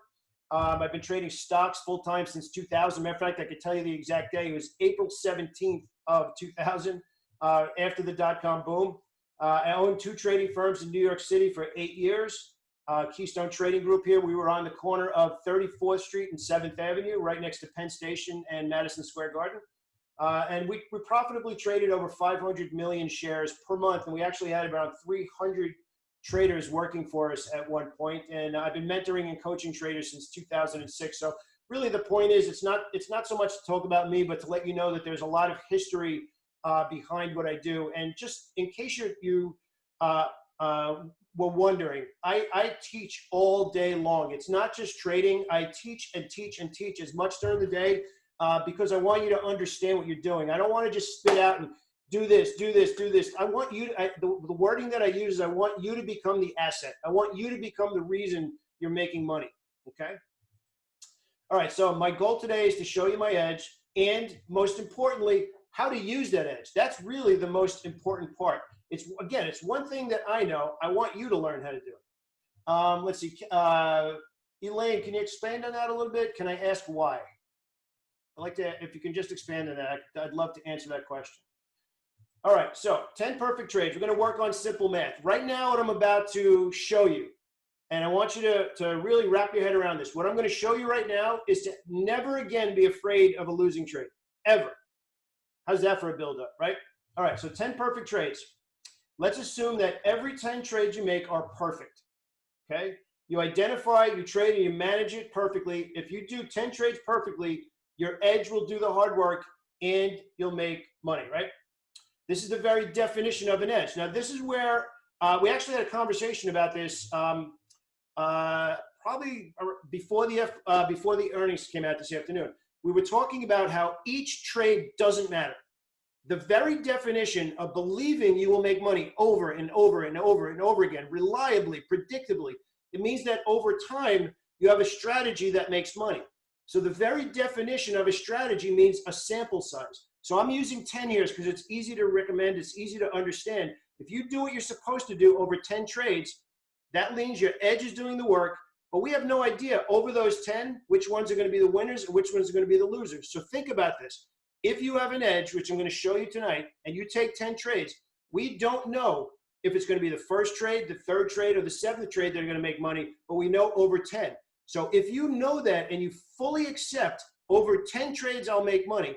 I've been trading stocks full time since 2000. Matter of fact, I could tell you the exact day. It was April 17th of 2000, after the dot-com boom. I owned 2 trading firms in New York City for 8 years. Keystone Trading Group here. We were on the corner of 34th Street and 7th Avenue, right next to Penn Station and Madison Square Garden. And we profitably traded over 500 million shares per month. And we actually had around 300 traders working for us at one point. And I've been mentoring and coaching traders since 2006. So really the point is it's not so much to talk about me, but to let you know that there's a lot of history behind what I do. And just in case you were wondering, I teach all day long. It's not just trading. I teach and teach and teach as much during the day because I want you to understand what you're doing. I don't want to just spit out and do this, do this, do this. I want you to, the wording that I use is I want you to become the asset. I want you to become the reason you're making money, okay? All right, so my goal today is to show you my edge and most importantly, how to use that edge. That's really the most important part. It's one thing that I know. I want you to learn how to do it. Let's see. Elaine, can you expand on that a little bit? Can I ask why? I'd like to, if you can just expand on that, I'd love to answer that question. All right, so 10 perfect trades. We're going to work on simple math. Right now, what I'm about to show you, and I want you to really wrap your head around this. What I'm going to show you right now is to never again be afraid of a losing trade, ever. How's that for a build-up, right? All right, so 10 perfect trades. Let's assume that every 10 trades you make are perfect, okay? You identify, you trade, and you manage it perfectly. If you do 10 trades perfectly, your edge will do the hard work and you'll make money, right? This is the very definition of an edge. Now, this is where we actually had a conversation about this probably before the earnings came out this afternoon. We were talking about how each trade doesn't matter. The very definition of believing you will make money over and over and over and over again, reliably, predictably, it means that over time, you have a strategy that makes money. So the very definition of a strategy means a sample size. So I'm using 10 here because it's easy to recommend, it's easy to understand. If you do what you're supposed to do over 10 trades, that means your edge is doing the work, but we have no idea over those 10, which ones are going to be the winners and which ones are going to be the losers. So think about this. If you have an edge, which I'm going to show you tonight, and you take 10 trades, we don't know if it's going to be the first trade, the third trade, or the seventh trade that are going to make money, but we know over 10. So if you know that and you fully accept over 10 trades, I'll make money,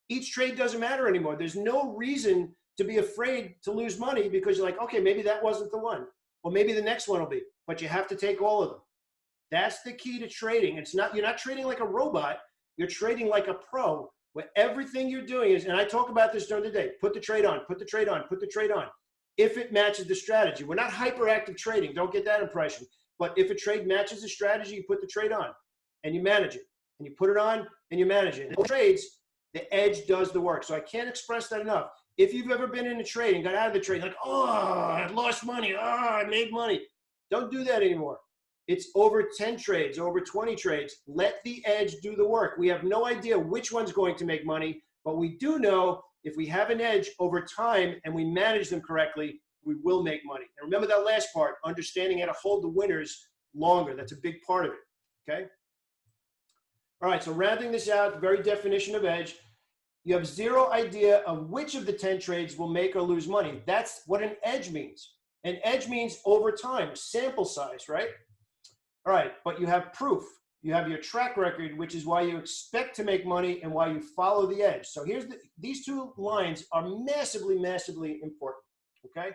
each trade doesn't matter anymore. There's no reason to be afraid to lose money because you're like, okay, maybe that wasn't the one. Well, maybe the next one will be, but you have to take all of them. That's the key to trading. You're not trading like a robot. You're trading like a pro, where everything you're doing is, and I talk about this during the day, put the trade on, put the trade on, put the trade on. If it matches the strategy. We're not hyperactive trading. Don't get that impression. But if a trade matches the strategy, you put the trade on and you manage it. And you put it on and you manage it. And trades, the edge does the work. So I can't express that enough. If you've ever been in a trade and got out of the trade, like, oh, I lost money. Oh, I made money. Don't do that anymore. It's over 10 trades, over 20 trades. Let the edge do the work. We have no idea which one's going to make money, but we do know if we have an edge over time and we manage them correctly, we will make money. And remember that last part, understanding how to hold the winners longer. That's a big part of it, okay? All right, so rounding this out, the very definition of edge, you have zero idea of which of the 10 trades will make or lose money. That's what an edge means. An edge means over time, sample size, right? All right, but you have proof. You have your track record, which is why you expect to make money and why you follow the edge. So these two lines are massively, massively important, okay?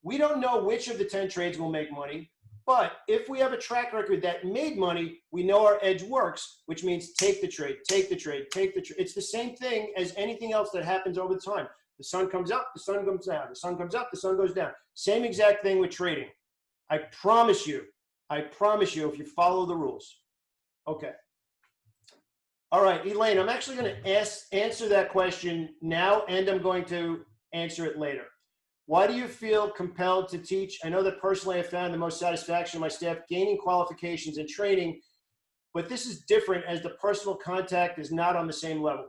We don't know which of the 10 trades will make money, but if we have a track record that made money, we know our edge works, which means take the trade, take the trade, take the trade. It's the same thing as anything else that happens over time. The sun comes up, the sun comes down. The sun comes up, the sun goes down. Same exact thing with trading. I promise you, if you follow the rules. Okay. All right, Elaine, I'm actually going to answer that question now, and I'm going to answer it later. Why do you feel compelled to teach? I know that personally I found the most satisfaction in my staff gaining qualifications and training, but this is different as the personal contact is not on the same level.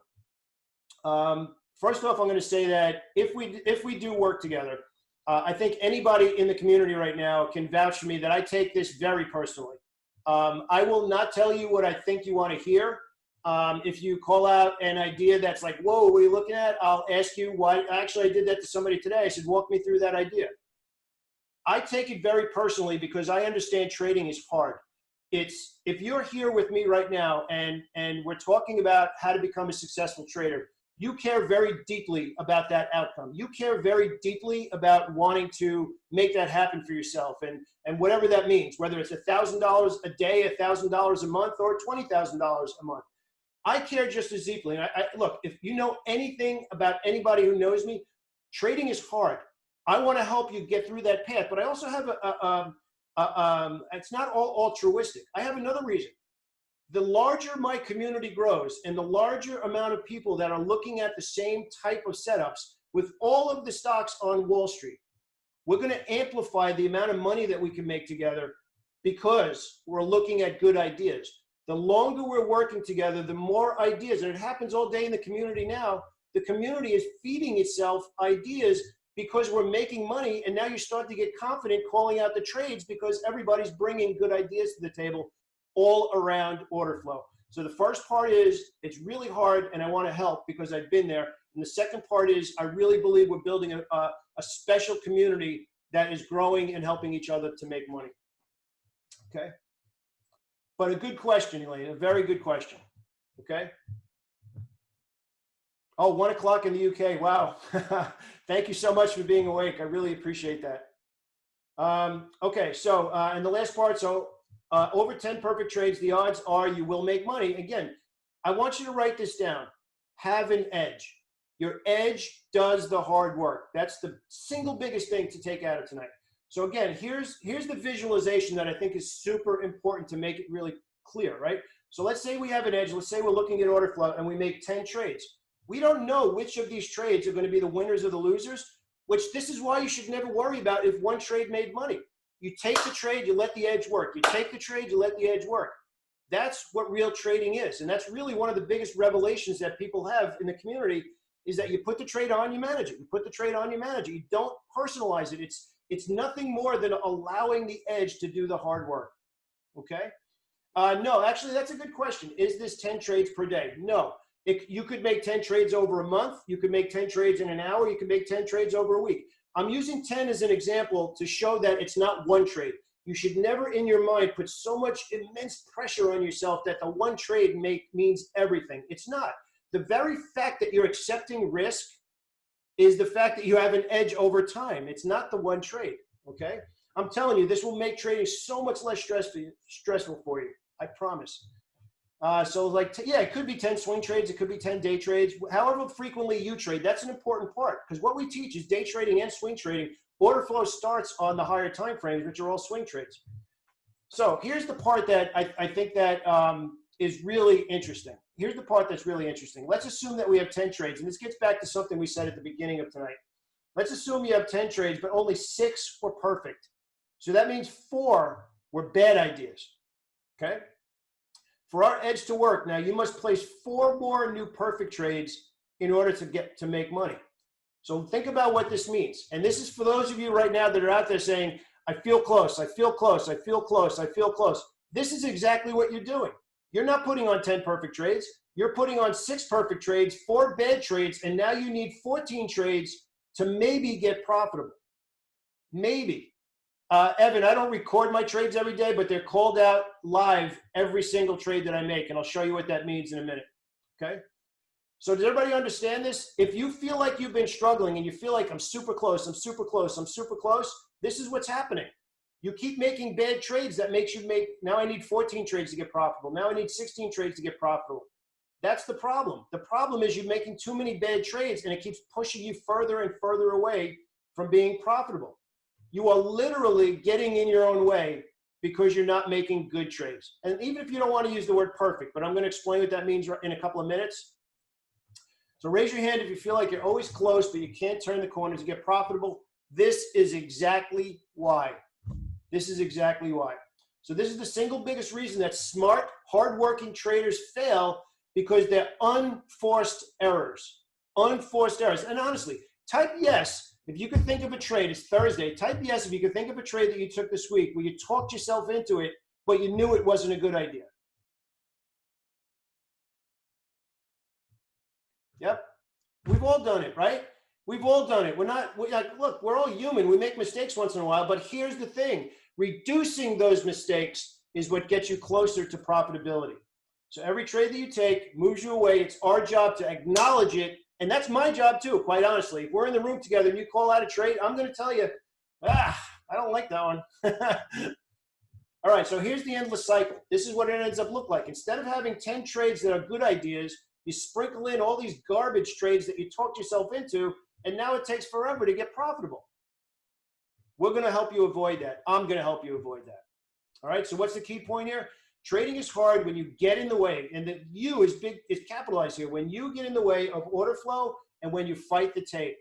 First off, I'm going to say that if we do work together, I think anybody in the community right now can vouch for me that I take this very personally. I will not tell you what I think you want to hear. If you call out an idea that's like, whoa, what are you looking at? I'll ask you why. Actually, I did that to somebody today. I said, walk me through that idea. I take it very personally because I understand trading is hard. If you're here with me right now and we're talking about how to become a successful trader, you care very deeply about that outcome. You care very deeply about wanting to make that happen for yourself and whatever that means, whether it's $1,000 a day, $1,000 a month, or $20,000 a month. I care just as deeply. And look, if you know anything about anybody who knows me, trading is hard. I want to help you get through that path, but I also have it's not all altruistic. I have another reason. The larger my community grows and the larger amount of people that are looking at the same type of setups with all of the stocks on Wall Street, we're going to amplify the amount of money that we can make together because we're looking at good ideas. The longer we're working together, the more ideas, and it happens all day in the community now, the community is feeding itself ideas because we're making money, and now you start to get confident calling out the trades because everybody's bringing good ideas to the table all around order flow. So the first part is it's really hard and I want to help because I've been there. And the second part is I really believe we're building a special community that is growing and helping each other to make money. Okay? But a good question, Elaine, a very good question. Okay? Oh, 1 o'clock in the UK. Wow. Thank you so much for being awake. I really appreciate that. Okay, so and the last part, so over 10 perfect trades, the odds are you will make money. Again, I want you to write this down. Have an edge. Your edge does the hard work. That's the single biggest thing to take out of tonight. So again, here's the visualization that I think is super important to make it really clear, right? So let's say we have an edge. Let's say we're looking at order flow and we make 10 trades. We don't know which of these trades are going to be the winners or the losers, which this is why you should never worry about if one trade made money. You take the trade, you let the edge work. You take the trade, you let the edge work. That's what real trading is. And that's really one of the biggest revelations that people have in the community is that you put the trade on, you manage it. You put the trade on, you manage it. You don't personalize it. It's nothing more than allowing the edge to do the hard work. Okay? No, actually, that's a good question. Is this 10 trades per day? No. You could make 10 trades over a month. You could make 10 trades in an hour. You could make 10 trades over a week. I'm using 10 as an example to show that it's not one trade. You should never in your mind put so much immense pressure on yourself that the one trade means everything. It's not. The very fact that you're accepting risk is the fact that you have an edge over time. It's not the one trade, okay? I'm telling you, this will make trading so much less stressful for you. I promise. So like, yeah, it could be 10 swing trades. It could be 10 day trades. However frequently you trade, that's an important part because what we teach is day trading and swing trading. Order flow starts on the higher time frames, which are all swing trades. So here's the part that I think that is really interesting. Here's the part that's really interesting. Let's assume that we have 10 trades, and this gets back to something we said at the beginning of tonight. Let's assume you have 10 trades, but only 6 were perfect. So that means 4 were bad ideas, okay? For our edge to work, now you must place 4 more new perfect trades in order to make money. So think about what this means. And this is for those of you right now that are out there saying, I feel close, I feel close, I feel close, I feel close. This is exactly what you're doing. You're not putting on 10 perfect trades. You're putting on 6 perfect trades, 4 bad trades, and now you need 14 trades to maybe get profitable. Maybe. Evan, I don't record my trades every day, but they're called out live every single trade that I make, and I'll show you what that means in a minute, okay? So does everybody understand this? If you feel like you've been struggling and you feel like I'm super close, I'm super close, I'm super close, this is what's happening. You keep making bad trades that makes you make, now I need 14 trades to get profitable. Now I need 16 trades to get profitable. That's the problem. The problem is you're making too many bad trades and it keeps pushing you further and further away from being profitable. You are literally getting in your own way because you're not making good trades. And even if you don't want to use the word perfect, but I'm going to explain what that means in a couple of minutes. So raise your hand if you feel like you're always close, but you can't turn the corners to get profitable. This is exactly why. This is exactly why. So this is the single biggest reason that smart, hardworking traders fail, because they're unforced errors. Unforced errors. And honestly, type yes if you could think of a trade. It's Thursday. Type yes if you could think of a trade that you took this week where you talked yourself into it, but you knew it wasn't a good idea. Yep. We've all done it, right? We've all done it. Look, we're all human. We make mistakes once in a while, but here's the thing. Reducing those mistakes is what gets you closer to profitability. So every trade that you take moves you away. It's our job to acknowledge it. And that's my job too, quite honestly. If we're in the room together and you call out a trade, I'm going to tell you, I don't like that one. All right, so here's the endless cycle. This is what it ends up look like. Instead of having 10 trades that are good ideas, you sprinkle in all these garbage trades that you talked yourself into, and now it takes forever to get profitable. We're going to help you avoid that. I'm going to help you avoid that. All right, so what's the key point here? Trading is hard when you get in the way, and the you is capitalized here. When you get in the way of order flow and when you fight the tape.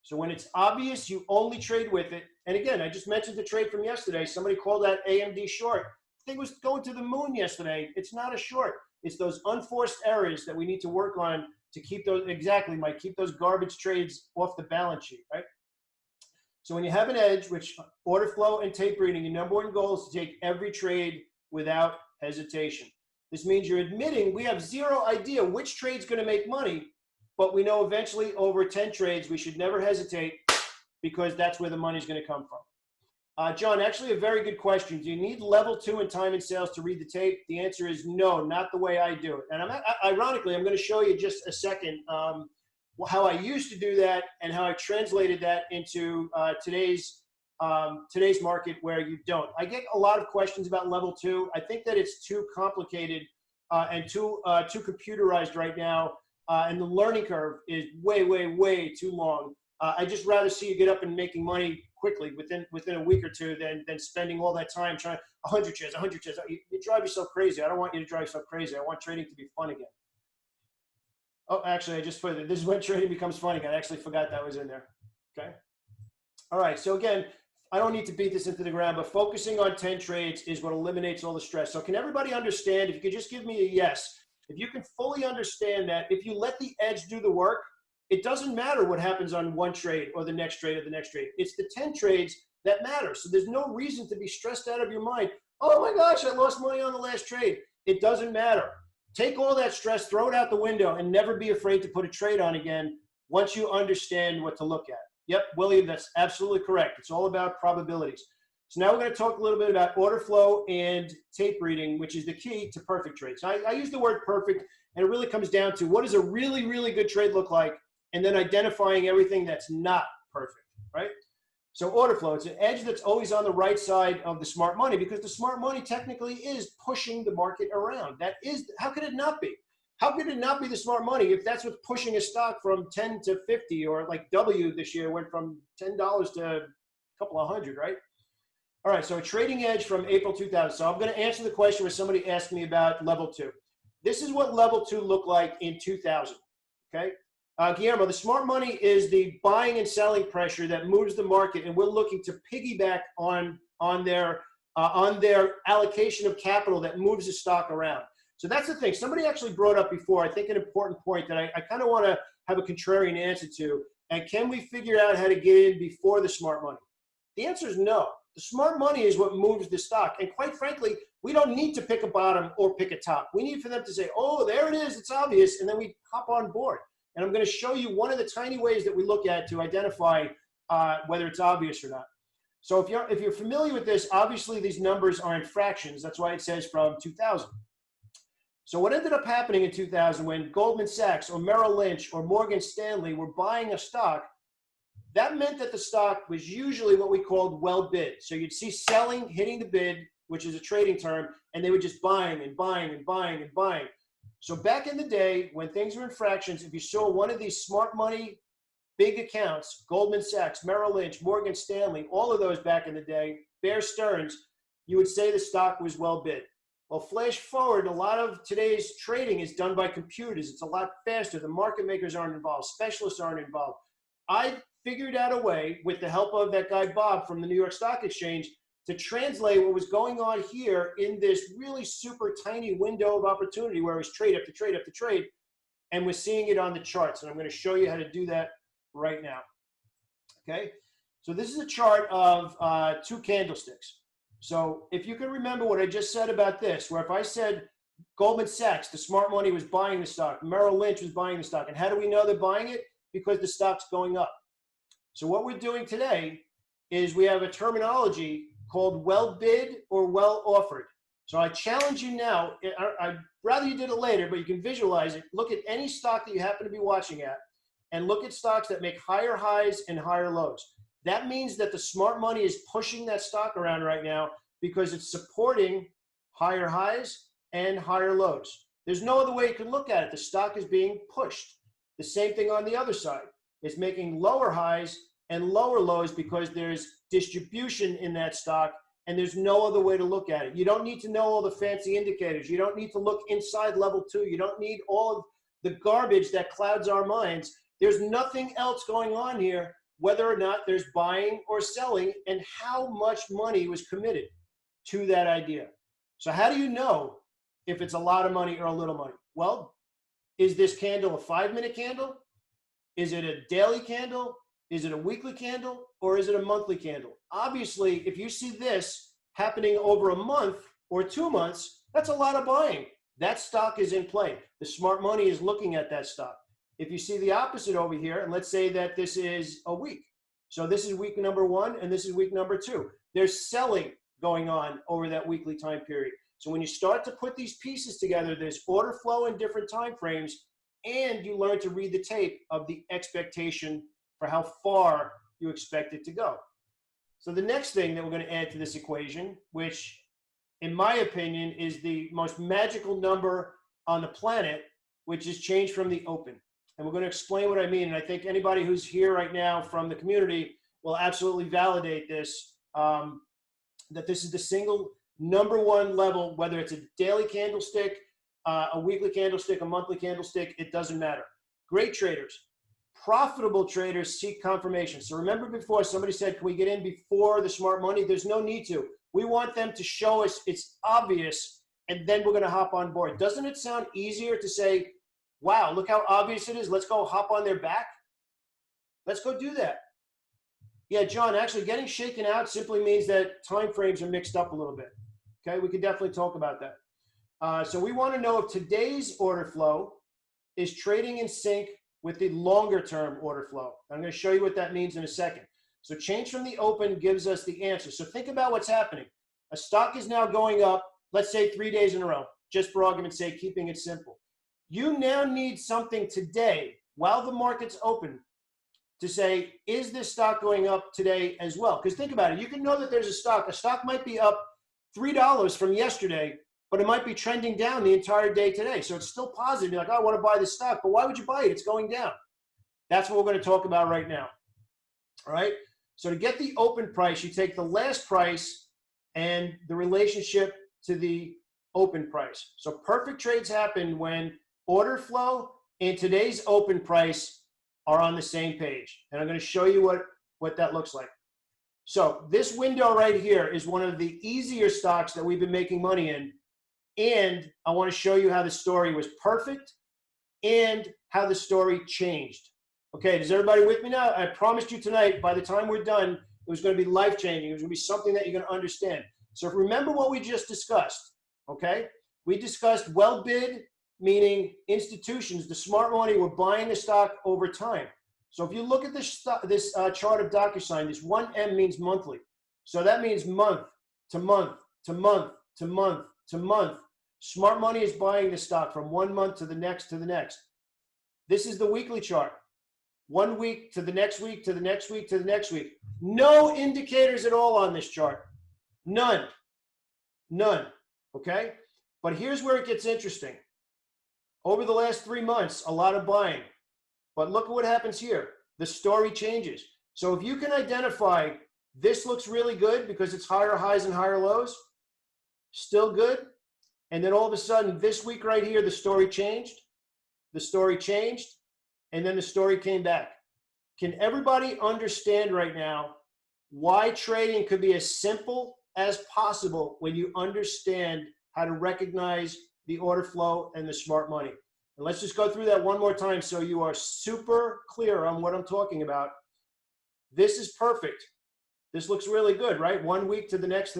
So when it's obvious, you only trade with it. And again, I just mentioned the trade from yesterday. Somebody called that AMD short. The thing was going to the moon yesterday. It's not a short. It's those unforced errors that we need to work on to keep those, exactly, Mike, keep those garbage trades off the balance sheet, right? So when you have an edge, which order flow and tape reading, your number one goal is to take every trade without hesitation. This means you're admitting we have zero idea which trade's going to make money, but we know eventually over 10 trades, we should never hesitate because that's where the money's going to come from. John, actually a very good question. Do you need level 2 in time and sales to read the tape? The answer is no, not the way I do it. And ironically, I'm going to show you just a second how I used to do that and how I translated that into today's market where you don't. I get a lot of questions about level 2. I think that it's too complicated and too computerized right now. And the learning curve is way, way, way too long. I just rather see you get up and making money quickly within a week or two than spending all that time trying 100 shares. You drive yourself crazy. I don't want you to drive yourself crazy. I want trading to be fun again. Oh, actually, I just put it. This is when trading becomes fun again. I actually forgot that was in there. Okay. All right. So again, I don't need to beat this into the ground, but focusing on 10 trades is what eliminates all the stress. So can everybody understand? If you could just give me a yes. If you can fully understand that if you let the edge do the work, it doesn't matter what happens on one trade or the next trade or the next trade. It's the 10 trades that matter. So there's no reason to be stressed out of your mind. Oh my gosh, I lost money on the last trade. It doesn't matter. Take all that stress, throw it out the window, and never be afraid to put a trade on again once you understand what to look at. Yep, William, that's absolutely correct. It's all about probabilities. So now we're going to talk a little bit about order flow and tape reading, which is the key to perfect trades. I use the word perfect, and it really comes down to what does a really, really good trade look like, and then identifying everything that's not perfect, right? So order flow, it's an edge that's always on the right side of the smart money because the smart money technically is pushing the market around. That is, how could it not be? How could it not be the smart money if that's what's pushing a stock from 10 to 50 or like W this year went from $10 to a couple of hundred, right? All right, so a trading edge from April 2000. So I'm going to answer the question where somebody asked me about level 2. This is what level 2 looked like in 2000, okay? Guillermo, the smart money is the buying and selling pressure that moves the market, and we're looking to piggyback on their allocation of capital that moves the stock around. So that's the thing. Somebody actually brought up before, I think, an important point that I kind of want to have a contrarian answer to. And can we figure out how to get in before the smart money? The answer is no. The smart money is what moves the stock. And quite frankly, we don't need to pick a bottom or pick a top. We need for them to say, oh, there it is, it's obvious, and then we hop on board. And I'm going to show you one of the tiny ways that we look at to identify whether it's obvious or not. So if you're familiar with this, obviously these numbers are in fractions. That's why it says from 2000. So what ended up happening in 2000 when Goldman Sachs or Merrill Lynch or Morgan Stanley were buying a stock, that meant that the stock was usually what we called well bid. So you'd see selling hitting the bid, which is a trading term, and they were just buying and buying and buying and buying. So back in the day when things were in fractions, if you saw one of these smart money big accounts, Goldman Sachs, Merrill Lynch, Morgan Stanley, all of those back in the day, Bear Stearns, you would say the stock was well bid. Well, flash forward, a lot of today's trading is done by computers. It's a lot faster. The market makers aren't involved. Specialists aren't involved. I figured out a way, with the help of that guy Bob from the New York Stock Exchange, to translate what was going on here in this really super tiny window of opportunity where it was trade up to trade up to trade, and we're seeing it on the charts. And I'm going to show you how to do that right now. Okay, so this is a chart of 2 candlesticks. So if you can remember what I just said about this, where if I said Goldman Sachs, the smart money, was buying the stock, Merrill Lynch was buying the stock, and how do we know they're buying it? Because the stock's going up. So what we're doing today is we have a terminology called well bid or well offered. So I challenge you now, I'd rather you did it later, but you can visualize it. Look at any stock that you happen to be watching at, and look at stocks that make higher highs and higher lows. That means that the smart money is pushing that stock around right now because it's supporting higher highs and higher lows. There's no other way you can look at it. The stock is being pushed. The same thing on the other side. It's making lower highs and lower lows because there's distribution in that stock, and there's no other way to look at it. You don't need to know all the fancy indicators. You don't need to look inside level 2. You don't need all of the garbage that clouds our minds. There's nothing else going on here, whether or not there's buying or selling, and how much money was committed to that idea. So how do you know if it's a lot of money or a little money? Well, is this candle a 5-minute candle? Is it a daily candle? Is it a weekly candle? Or is it a monthly candle? Obviously, if you see this happening over a month or 2 months, that's a lot of buying. That stock is in play. The smart money is looking at that stock. If you see the opposite over here, and let's say that this is a week. So this is week number 1 and this is week number 2. There's selling going on over that weekly time period. So when you start to put these pieces together, there's order flow in different time frames, and you learn to read the tape of the expectation for how far you expect it to go. So the next thing that we're going to add to this equation, which in my opinion is the most magical number on the planet, which is change from the open. And we're going to explain what I mean. And I think anybody who's here right now from the community will absolutely validate this, that this is the single number 1 level, whether it's a daily candlestick, a weekly candlestick, a monthly candlestick, it doesn't matter. Great traders, profitable traders seek confirmation. So remember before somebody said, can we get in before the smart money? There's no need to. We want them to show us it's obvious, and then we're going to hop on board. Doesn't it sound easier to say, wow, look how obvious it is. Let's go hop on their back. Let's go do that. Yeah, John, actually getting shaken out simply means that time frames are mixed up a little bit. Okay, we could definitely talk about that. So we want to know if today's order flow is trading in sync with the longer term order flow. I'm going to show you what that means in a second. So change from the open gives us the answer. So think about what's happening. A stock is now going up, let's say 3 days in a row, just for argument's sake, keeping it simple. You now need something today while the market's open to say, is this stock going up today as well? Because think about it. You can know that there's a stock. A stock might be up $3 from yesterday, but it might be trending down the entire day today. So it's still positive. You're like, oh, I want to buy this stock. But why would you buy it? It's going down. That's what we're going to talk about right now. All right. So to get the open price, you take the last price and the relationship to the open price. So perfect trades happen when order flow and today's open price are on the same page. And I'm going to show you what that looks like. So this window right here is one of the easier stocks that we've been making money in. And I want to show you how the story was perfect and how the story changed. Okay, is everybody with me now? I promised you tonight, by the time we're done, it was going to be life-changing. It was going to be something that you're going to understand. So remember what we just discussed, okay? We discussed well bid, meaning institutions, the smart money, were buying the stock over time. So if you look at this chart of DocuSign, this 1M means monthly. So that means month to month to month to month to month. Smart money is buying the stock from 1 month to the next to the next. This is the weekly chart. 1 week to the next week to the next week to the next week. No indicators at all on this chart. None. None. Okay? But here's where it gets interesting. Over the last 3 months, a lot of buying. But look at what happens here. The story changes. So if you can identify this looks really good because it's higher highs and higher lows, still good. And then all of a sudden, this week right here, the story changed. The story changed. And then the story came back. Can everybody understand right now why trading could be as simple as possible when you understand how to recognize the order flow and the smart money? And let's just go through that one more time so you are super clear on what I'm talking about. This is perfect. This looks really good, right? 1 week to the next,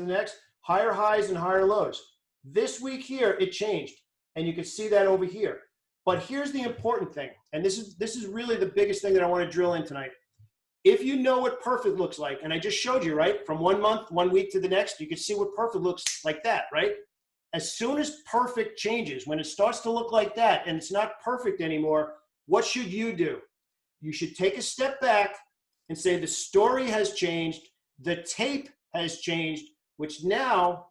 higher highs and higher lows. This week here, it changed. And you can see that over here. But here's the important thing. And this is really the biggest thing that I want to drill in tonight. If you know what perfect looks like, and I just showed you, right? From 1 month, 1 week to the next, you can see what perfect looks like that, right? As soon as perfect changes, when it starts to look like that and it's not perfect anymore, what should you do? You should take a step back and say the story has changed, the tape has changed, which now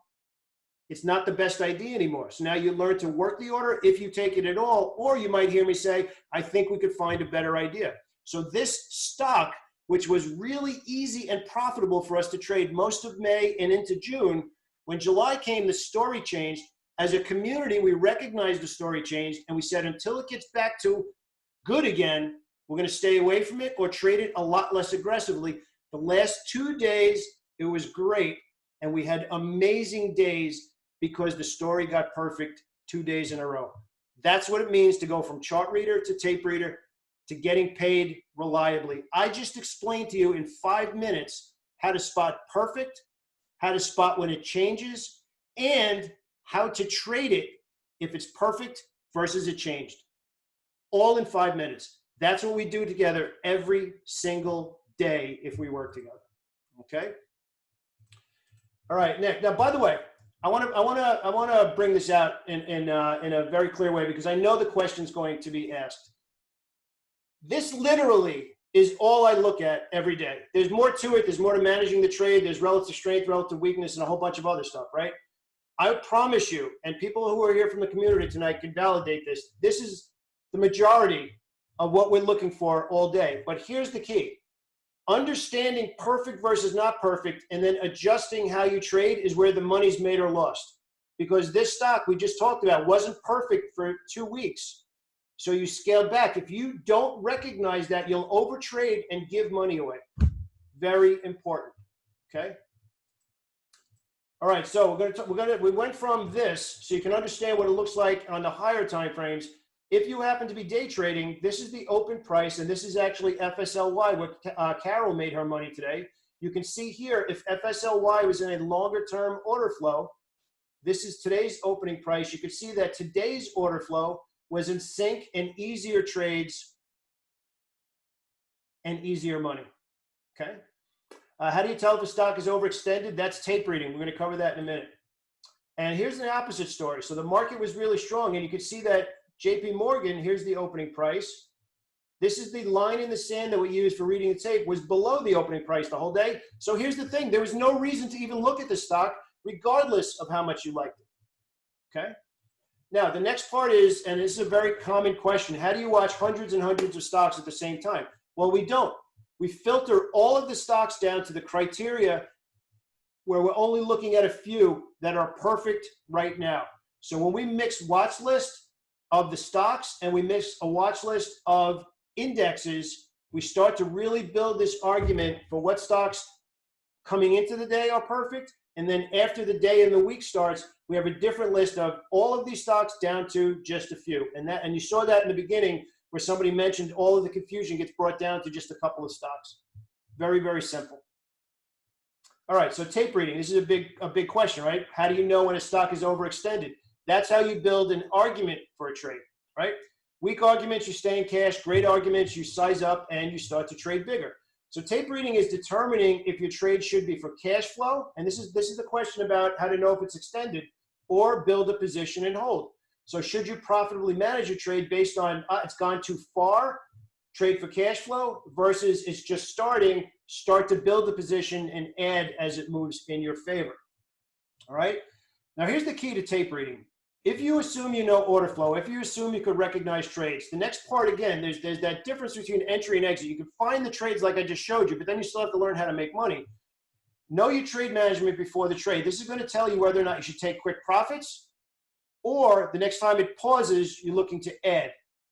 it's not the best idea anymore. So now you learn to work the order if you take it at all, or you might hear me say, I think we could find a better idea. So this stock, which was really easy and profitable for us to trade most of May and into June, when July came, the story changed. As a community, we recognized the story changed, and we said until it gets back to good again, we're going to stay away from it or trade it a lot less aggressively. The last 2 days, it was great, and we had amazing days because the story got perfect 2 days in a row. That's what it means to go from chart reader to tape reader to getting paid reliably. I just explained to you in 5 minutes how to spot perfect, how to spot when it changes, and how to trade it if it's perfect versus it changed. All in 5 minutes. That's what we do together every single day if we work together. Okay? All right, Nick. Now, by the way, I want to bring this out in a very clear way because I know the question's going to be asked. This literally is all I look at every day. There's more to it. There's more to managing the trade. There's relative strength, relative weakness, and a whole bunch of other stuff, right? I promise you, and people who are here from the community tonight can validate this, this is the majority of what we're looking for all day. But here's the key. Understanding perfect versus not perfect and then adjusting how you trade is where the money's made or lost. Because this stock we just talked about wasn't perfect for 2 weeks. So you scaled back. If you don't recognize that, you'll overtrade and give money away. Very important. Okay? All right, so we went from this so you can understand what it looks like on the higher time frames. If you happen to be day trading, this is the open price, and this is actually FSLY, where Carol made her money today. You can see here, if FSLY was in a longer term order flow, this is today's opening price. You can see that today's order flow was in sync and easier trades and easier money, okay? How do you tell if a stock is overextended? That's tape reading. We're going to cover that in a minute. And here's the opposite story. So the market was really strong, and you can see that JP Morgan, here's the opening price. This is the line in the sand that we use for reading the tape, was below the opening price the whole day. So here's the thing. There was no reason to even look at the stock, regardless of how much you liked it, okay? Now, the next part is, and this is a very common question, how do you watch hundreds and hundreds of stocks at the same time? Well, we don't. We filter all of the stocks down to the criteria where we're only looking at a few that are perfect right now. So when we mix watch list of the stocks and we mix a watch list of indexes, we start to really build this argument for what stocks coming into the day are perfect. And then after the day and the week starts, we have a different list of all of these stocks down to just a few. And you saw that in the beginning where somebody mentioned all of the confusion gets brought down to just a couple of stocks. Very, very simple. All right, so tape reading. This is a big question, right? How do you know when a stock is overextended? That's how you build an argument for a trade, right? Weak arguments, you stay in cash. Great arguments, you size up and you start to trade bigger. So tape reading is determining if your trade should be for cash flow, and this is the question about how to know if it's extended, or build a position and hold. So should you profitably manage your trade based on it's gone too far, trade for cash flow, versus it's just starting, start to build the position and add as it moves in your favor. All right. Now here's the key to tape reading. If you assume you know order flow, if you assume you could recognize trades, the next part, again, there's that difference between entry and exit. You can find the trades like I just showed you, but then you still have to learn how to make money. Know your trade management before the trade. This is going to tell you whether or not you should take quick profits, or the next time it pauses, you're looking to add.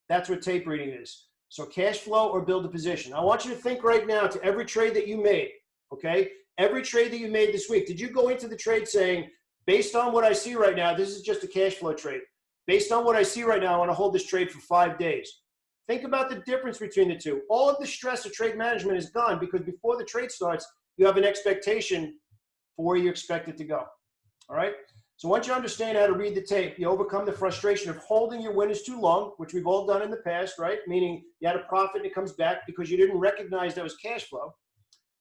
That's what tape reading is. So cash flow or build a position. I want you to think right now to every trade that you made, okay? Every trade that you made this week. Did you go into the trade saying, based on what I see right now, this is just a cash flow trade. Based on what I see right now, I want to hold this trade for 5 days. Think about the difference between the two. All of the stress of trade management is gone because before the trade starts, you have an expectation for where you expect it to go. All right? So once you understand how to read the tape, you overcome the frustration of holding your winners too long, which we've all done in the past, right? Meaning you had a profit and it comes back because you didn't recognize that was cash flow,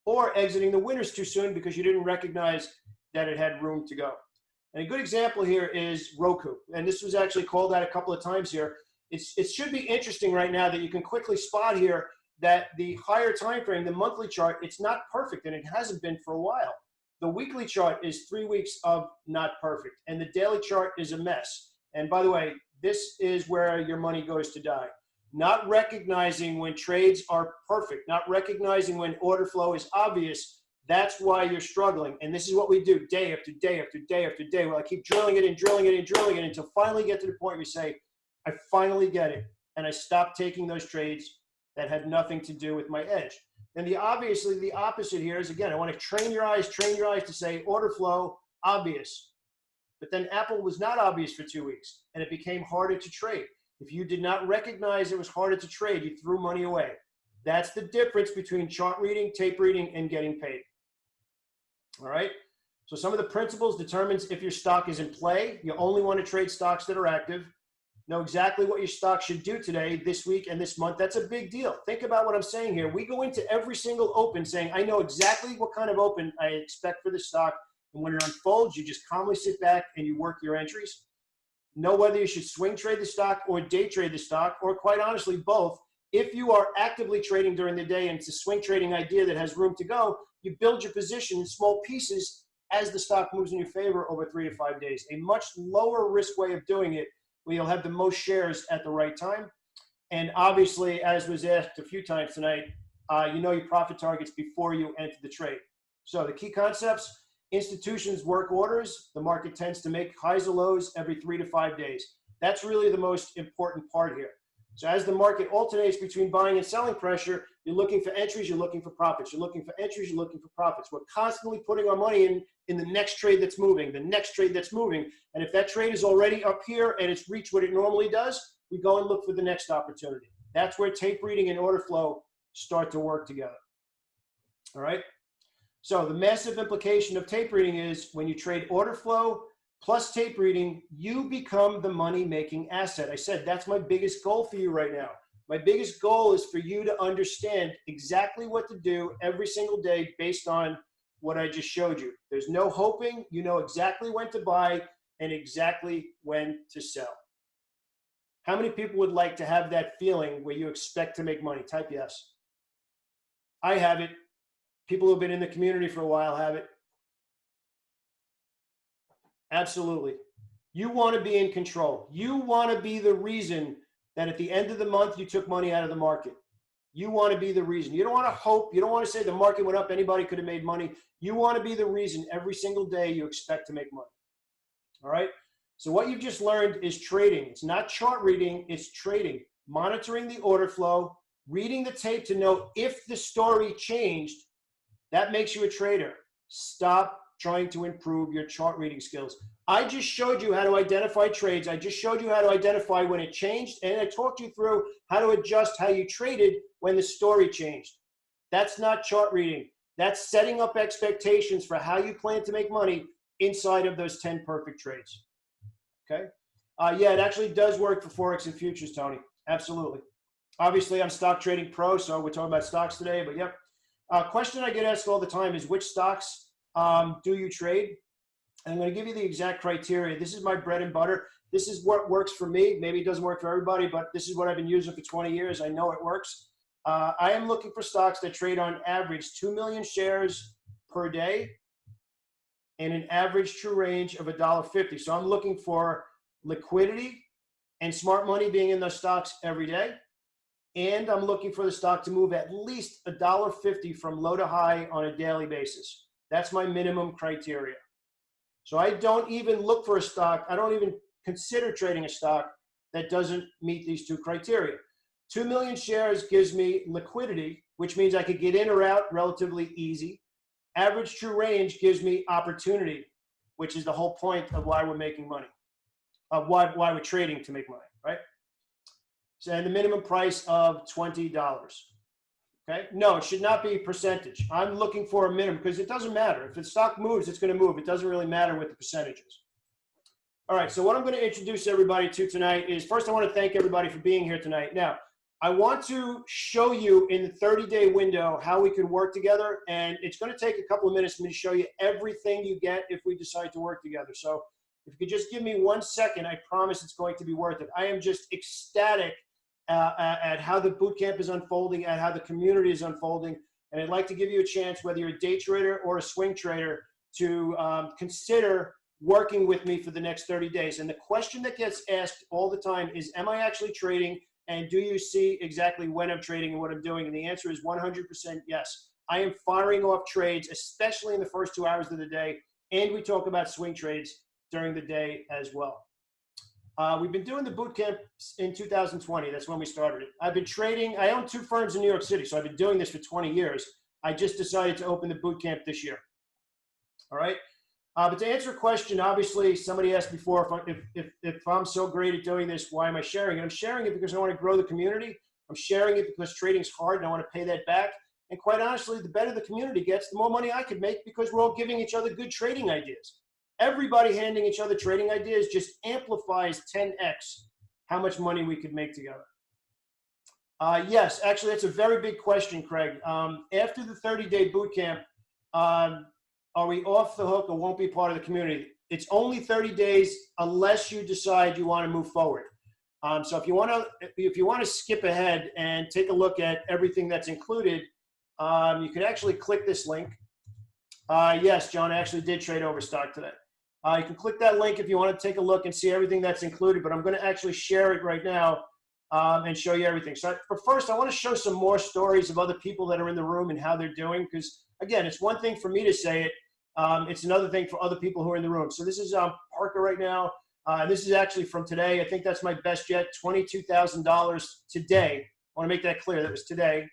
or exiting the winners too soon because you didn't recognize that it had room to go. And a good example here is Roku. And this was actually called out a couple of times here. It should be interesting right now that you can quickly spot here that the higher time frame, the monthly chart, it's not perfect, and it hasn't been for a while. The weekly chart is 3 weeks of not perfect, and the daily chart is a mess. And by the way, this is where your money goes to die. Not recognizing when trades are perfect, not recognizing when order flow is obvious. That's why you're struggling. And this is what we do day after day after day after day. Well, I keep drilling it and drilling it and drilling it until finally get to the point where you say, I finally get it. And I stop taking those trades that had nothing to do with my edge. And obviously the opposite here is, again, I want to train your eyes to say order flow, obvious. But then Apple was not obvious for 2 weeks, and it became harder to trade. If you did not recognize it was harder to trade, you threw money away. That's the difference between chart reading, tape reading, and getting paid. All right? So some of the principles determines if your stock is in play. You only want to trade stocks that are active. Know exactly what your stock should do today, this week, and this month. That's a big deal. Think about what I'm saying here. We go into every single open saying, I know exactly what kind of open I expect for the stock. And when it unfolds, you just calmly sit back and you work your entries. Know whether you should swing trade the stock or day trade the stock, or quite honestly, both. If you are actively trading during the day and it's a swing trading idea that has room to go, you build your position in small pieces as the stock moves in your favor over 3 to 5 days. A much lower risk way of doing it, where you'll have the most shares at the right time. And obviously, as was asked a few times tonight, you know your profit targets before you enter the trade. So the key concepts: institutions work orders. The market tends to make highs or lows every 3 to 5 days. That's really the most important part here. So as the market alternates between buying and selling pressure, you're looking for entries, you're looking for profits. You're looking for entries, you're looking for profits. We're constantly putting our money in the next trade that's moving, the next trade that's moving. And if that trade is already up here and it's reached what it normally does, we go and look for the next opportunity. That's where tape reading and order flow start to work together. All right? So the massive implication of tape reading is when you trade order flow plus tape reading, you become the money-making asset. I said that's my biggest goal for you right now. My biggest goal is for you to understand exactly what to do every single day based on what I just showed you. There's no hoping. You know exactly when to buy and exactly when to sell. How many people would like to have that feeling where you expect to make money? Type yes. I have it. People who have been in the community for a while have it. Absolutely. You want to be in control. You want to be the reason that at the end of the month you took money out of the market. You want to be the reason. You don't want to hope. You don't want to say the market went up, anybody could have made money. You want to be the reason every single day you expect to make money. All right? So what you've just learned is trading. It's not chart reading, it's trading. Monitoring the order flow, reading the tape to know if the story changed. That makes you a trader. Stop trying to improve your chart reading skills. I just showed you how to identify trades. I just showed you how to identify when it changed, and I talked you through how to adjust how you traded when the story changed. That's not chart reading. That's setting up expectations for how you plan to make money inside of those 10 perfect trades. Okay? Yeah, it actually does work for Forex and futures, Tony. Absolutely. Obviously, I'm Stock Trading Pro, so we're talking about stocks today, but yep. Question I get asked all the time is, which stocks do you trade? And I'm going to give you the exact criteria. This is my bread and butter. This is what works for me. Maybe it doesn't work for everybody, but this is what I've been using for 20 years. I know it works. I am looking for stocks that trade on average 2 million shares per day and an average true range of $1.50. So I'm looking for liquidity and smart money being in those stocks every day. And I'm looking for the stock to move at least $1.50 from low to high on a daily basis. That's my minimum criteria. So I don't even look for a stock. I don't even consider trading a stock that doesn't meet these two criteria. 2 million shares gives me liquidity, which means I could get in or out relatively easy. Average true range gives me opportunity, which is the whole point of why we're making money, why we're trading to make money, right? So, and the minimum price of $20. Okay? No, it should not be percentage. I'm looking for a minimum because it doesn't matter. If the stock moves, it's going to move. It doesn't really matter what the percentage is. All right, so what I'm going to introduce everybody to tonight is, first I want to thank everybody for being here tonight. Now, I want to show you in the 30-day window how we can work together, and it's going to take a couple of minutes for me to show you everything you get if we decide to work together. So if you could just give me 1 second, I promise it's going to be worth it. I am just ecstatic at how the boot camp is unfolding, at how the community is unfolding, and I'd like to give you a chance, whether you're a day trader or a swing trader, to consider working with me for the next 30 days. And the question that gets asked all the time is, am I actually trading? And do you see exactly when I'm trading and what I'm doing? And the answer is 100% yes. I am firing off trades, especially in the first 2 hours of the day. And we talk about swing trades during the day as well. We've been doing the boot camp in 2020. That's when we started it. I've been trading. I own 2 firms in New York City, so I've been doing this for 20 years. I just decided to open the boot camp this year. All right. But to answer a question, obviously, somebody asked before if I'm so great at doing this, why am I sharing it? I'm sharing it because I want to grow the community. I'm sharing it because trading's hard and I want to pay that back. And quite honestly, the better the community gets, the more money I could make because we're all giving each other good trading ideas. Everybody handing each other trading ideas just amplifies 10x how much money we could make together. Yes, actually, that's a very big question, Craig. After the 30-day boot camp, are we off the hook or won't be part of the community? It's only 30 days unless you decide you want to move forward. So if you want to skip ahead and take a look at everything that's included, you can actually click this link. Yes, John, I actually did trade Overstock today. You can click that link if you want to take a look and see everything that's included, but I'm going to actually share it right now and show you everything. So but first, I want to show some more stories of other people that are in the room and how they're doing, because again, it's one thing for me to say it. It's another thing for other people who are in the room. So this is Parker right now. This is actually from today. I think that's my best yet, $22,000 today. I want to make that clear. That was today.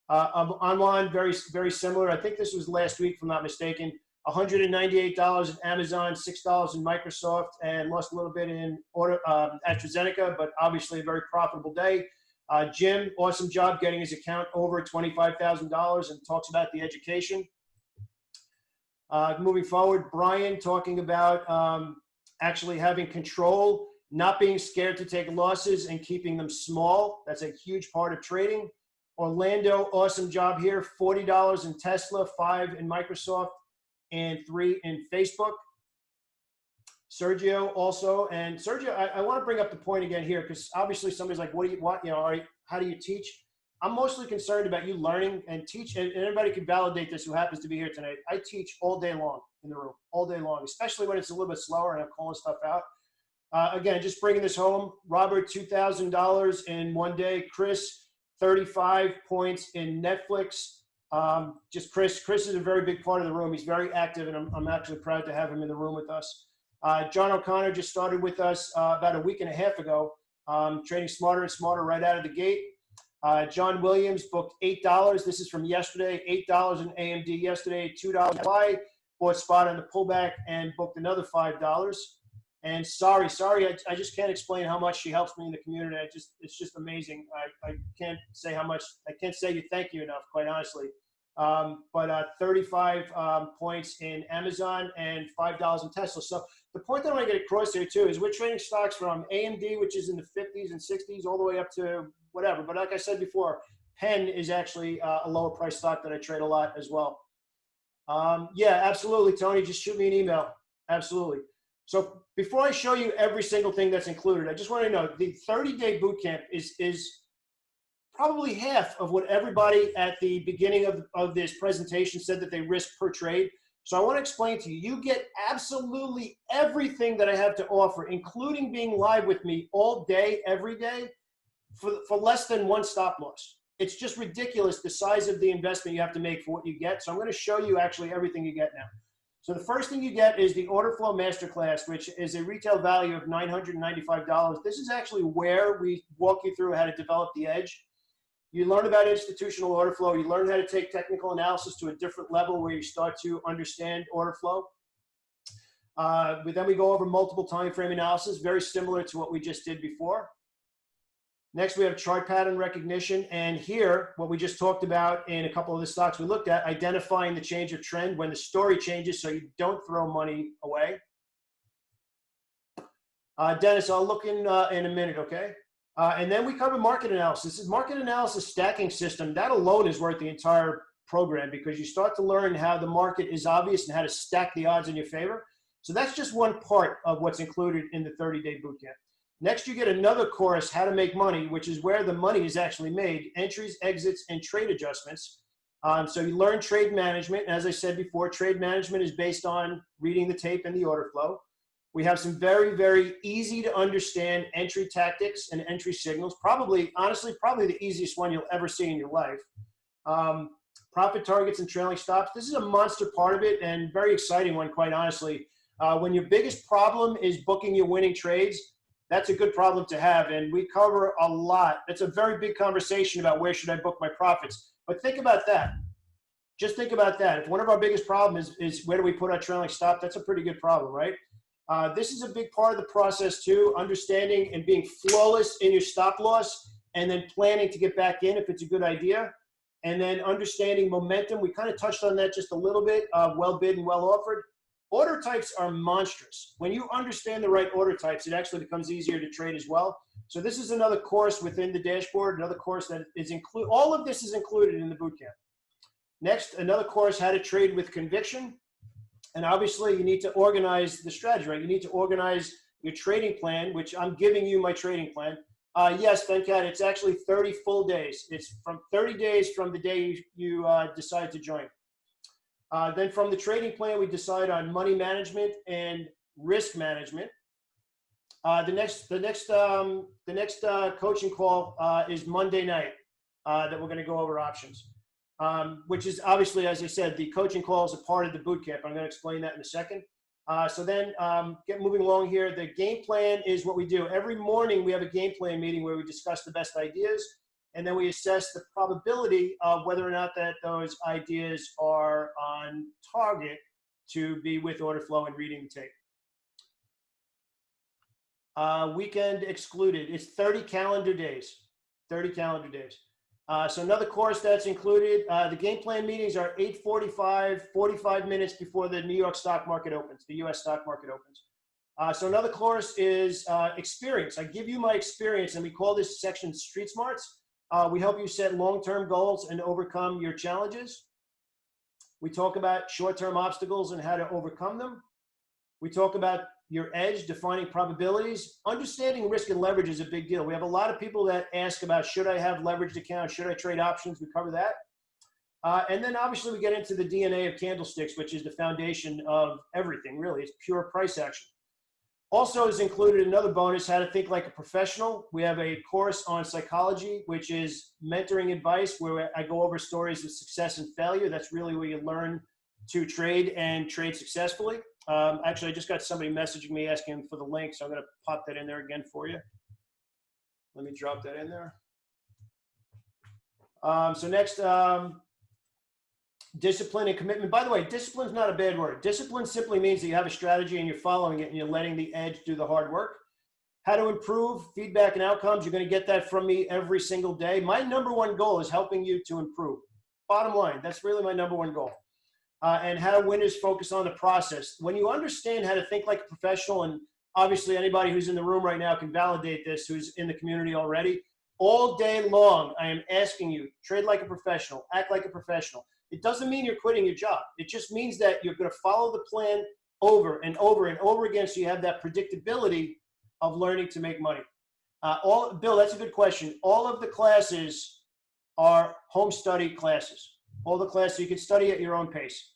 I'm on very, very similar. I think this was last week, if I'm not mistaken. $198 in Amazon, $6 in Microsoft, and lost a little bit in AstraZeneca, but obviously a very profitable day. Jim, awesome job getting his account over $25,000 and talks about the education. Moving forward, Brian talking about actually having control, not being scared to take losses and keeping them small. That's a huge part of trading. Orlando, awesome job here. $40 in Tesla, 5 in Microsoft, and 3 in Facebook. Sergio also, and Sergio, I want to bring up the point again here, because obviously somebody's like, how do you teach? I'm mostly concerned about you learning and teach, and everybody can validate this who happens to be here tonight. I teach all day long in the room, all day long, especially when it's a little bit slower and I'm calling stuff out. Again, just bringing this home. Robert, $2,000 in one day. Chris, 35 points in Netflix. Just Chris is a very big part of the room. He's very active, and I'm actually proud to have him in the room with us. John O'Connor just started with us about a week and a half ago, trading smarter and smarter right out of the gate. John Williams booked $8. This is from yesterday, $8 in AMD yesterday, $2 in buy, bought spot on the pullback, and booked another $5. And sorry, I just can't explain how much she helps me in the community. It's just amazing. I can't say how much, I can't say you thank you enough, quite honestly. But 35 points in Amazon and $5 in Tesla. So the point that I want to get across here too is we're trading stocks from AMD, which is in the 50s and 60s, all the way up to whatever. But like I said before, Penn is actually a lower price stock that I trade a lot as well. Yeah, absolutely, Tony. Just shoot me an email. Absolutely. So before I show you every single thing that's included, I just want to know the 30-day boot camp is probably half of what everybody at the beginning of this presentation said that they risk per trade. So I want to explain to you, you get absolutely everything that I have to offer, including being live with me all day, every day, for less than one stop loss. It's just ridiculous the size of the investment you have to make for what you get. So I'm going to show you actually everything you get now. So the first thing you get is the Order Flow Masterclass, which is a retail value of $995. This is actually where we walk you through how to develop the edge. You learn about institutional order flow. You learn how to take technical analysis to a different level where you start to understand order flow. Then we go over multiple time frame analysis, very similar to what we just did before. Next, we have chart pattern recognition. And here, what we just talked about in a couple of the stocks we looked at, identifying the change of trend when the story changes so you don't throw money away. Dennis, I'll look in a minute, okay? And then we cover market analysis. This is market analysis stacking system. That alone is worth the entire program because you start to learn how the market is obvious and how to stack the odds in your favor. So that's just one part of what's included in the 30-day bootcamp. Next, you get another course, How to Make Money, which is where the money is actually made, entries, exits, and trade adjustments. So you learn trade management. As I said before, trade management is based on reading the tape and the order flow. We have some very, very easy to understand entry tactics and entry signals. Probably, honestly, probably the easiest one you'll ever see in your life. Profit targets and trailing stops. This is a monster part of it and very exciting one, quite honestly. When your biggest problem is booking your winning trades, that's a good problem to have. And we cover a lot. It's a very big conversation about where should I book my profits. But think about that. Just think about that. If one of our biggest problems is where do we put our trailing stop, that's a pretty good problem, right? This is a big part of the process too, understanding and being flawless in your stop loss and then planning to get back in if it's a good idea. And then understanding momentum. We kind of touched on that just a little bit, well bid and well offered. Order types are monstrous. When you understand the right order types, it actually becomes easier to trade as well. So this is another course within the dashboard, another course that is all of this is included in the bootcamp. Next, another course, How to Trade with Conviction. And obviously you need to organize the strategy, right? You need to organize your trading plan, which I'm giving you my trading plan. Yes, Venkat, it's actually 30 full days. It's from 30 days from the day you decide to join. Then from the trading plan, we decide on money management and risk management. The next coaching call is Monday night that we're going to go over options, which is obviously, as I said, the coaching call is a part of the boot camp. I'm going to explain that in a second. So then get moving along here. The game plan is what we do. Every morning we have a game plan meeting where we discuss the best ideas. And then we assess the probability of whether or not that those ideas are on target to be with order flow and reading the tape. Weekend excluded. It's 30 calendar days. 30 calendar days. So another course that's included, the game plan meetings are 8:45, 45 minutes before the New York stock market opens, the US stock market opens. So another course is experience. I give you my experience, and we call this section Street Smarts. We help you set long-term goals and overcome your challenges. We talk about short-term obstacles and how to overcome them. We talk about your edge, defining probabilities. Understanding risk and leverage is a big deal. We have a lot of people that ask about, should I have leveraged accounts? Should I trade options? We cover that. And then obviously we get into the DNA of candlesticks, which is the foundation of everything, really. It's pure price action. Also is included another bonus, How to Think Like a Professional. We have a course on psychology, which is mentoring advice, where I go over stories of success and failure. That's really where you learn to trade and trade successfully. Actually, I just got somebody messaging me asking for the link, so I'm going to pop that in there again for you. Let me drop that in there. So next, discipline and commitment. By the way, discipline is not a bad word. Discipline simply means that you have a strategy and you're following it and you're letting the edge do the hard work. How to improve, feedback and outcomes. You're going to get that from me every single day. My number one goal is helping you to improve. Bottom line, that's really my number one goal. And how winners focus on the process. When you understand how to think like a professional, and obviously anybody who's in the room right now can validate this, who's in the community already, all day long, I am asking you, trade like a professional, act like a professional. It doesn't mean you're quitting your job. It just means that you're going to follow the plan over and over and over again, so you have that predictability of learning to make money. Bill, that's a good question. All of the classes are home study classes. All the classes, you can study at your own pace.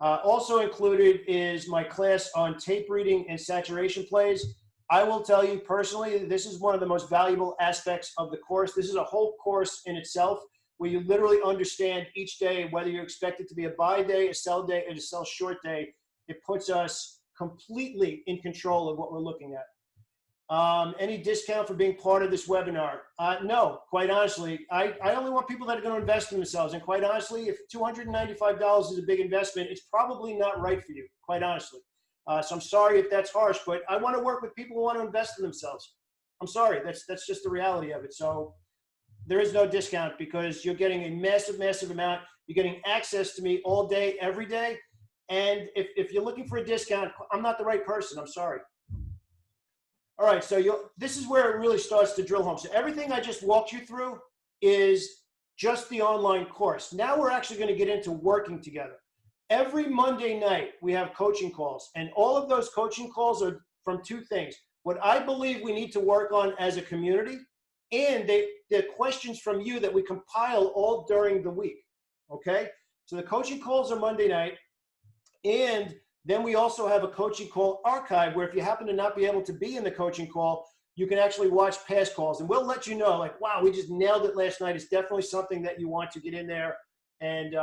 Also included is my class on tape reading and saturation plays. I will tell you personally, this is one of the most valuable aspects of the course. This is a whole course in itself where you literally understand each day whether you expect it to be a buy day, a sell day, and a sell short day. It puts us completely in control of what we're looking at. Any discount for being part of this webinar? No, quite honestly, I only want people that are going to invest in themselves. And quite honestly, if $295 is a big investment, it's probably not right for you, quite honestly. So I'm sorry if that's harsh, but I want to work with people who want to invest in themselves. I'm sorry, that's just the reality of it. So there is no discount because you're getting a massive, massive amount. You're getting access to me all day, every day. And if you're looking for a discount, I'm not the right person. I'm sorry. All right, so this is where it really starts to drill home. So everything I just walked you through is just the online course. Now we're actually going to get into working together. Every Monday night, we have coaching calls, and all of those coaching calls are from two things. What I believe we need to work on as a community, and they're questions from you that we compile all during the week, okay? So the coaching calls are Monday night, and then we also have a coaching call archive where if you happen to not be able to be in the coaching call, you can actually watch past calls. And we'll let you know, like, wow, we just nailed it last night. It's definitely something that you want to get in there and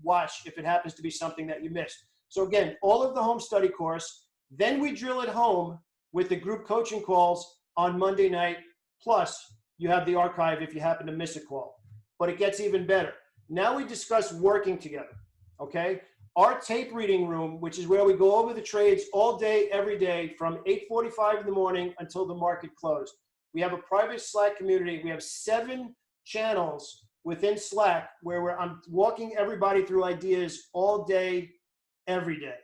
watch if it happens to be something that you missed. So again, all of the home study course, then we drill it home with the group coaching calls on Monday night, plus you have the archive if you happen to miss a call. But it gets even better. Now we discuss working together, okay? Our tape reading room, which is where we go over the trades all day, every day, from 8:45 in the morning until the market closed. We have a private Slack community. We have 7 channels within Slack where I'm walking everybody through ideas all day, every day.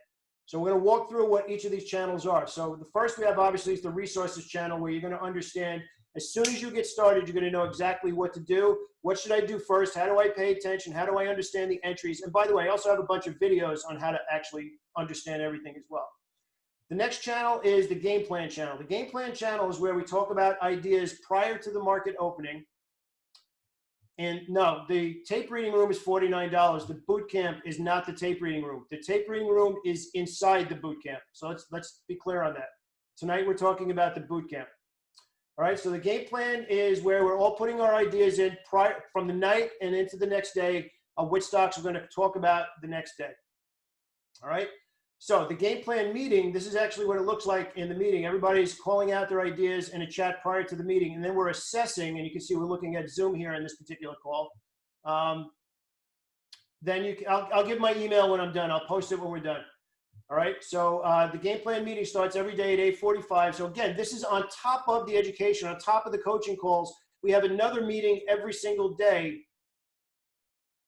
So we're going to walk through what each of these channels are. So the first we have, obviously, is the resources channel, where you're going to understand as soon as you get started, you're going to know exactly what to do. What should I do first? How do I pay attention? How do I understand the entries? And by the way, I also have a bunch of videos on how to actually understand everything as well. The next channel is the game plan channel. The game plan channel is where we talk about ideas prior to the market opening. And no, the tape reading room is $49. The boot camp is not the tape reading room. The tape reading room is inside the boot camp. So let's be clear on that. Tonight we're talking about the boot camp. All right, so the game plan is where we're all putting our ideas in from the night and into the next day of which stocks we're going to talk about the next day. All right, so the game plan meeting, this is actually what it looks like in the meeting. Everybody's calling out their ideas in a chat prior to the meeting, and then we're assessing, and you can see we're looking at Zoom here in this particular call. Then I'll give my email when I'm done. I'll post it when we're done. All right, so the game plan meeting starts every day at 8:45. So again, this is on top of the education, on top of the coaching calls. We have another meeting every single day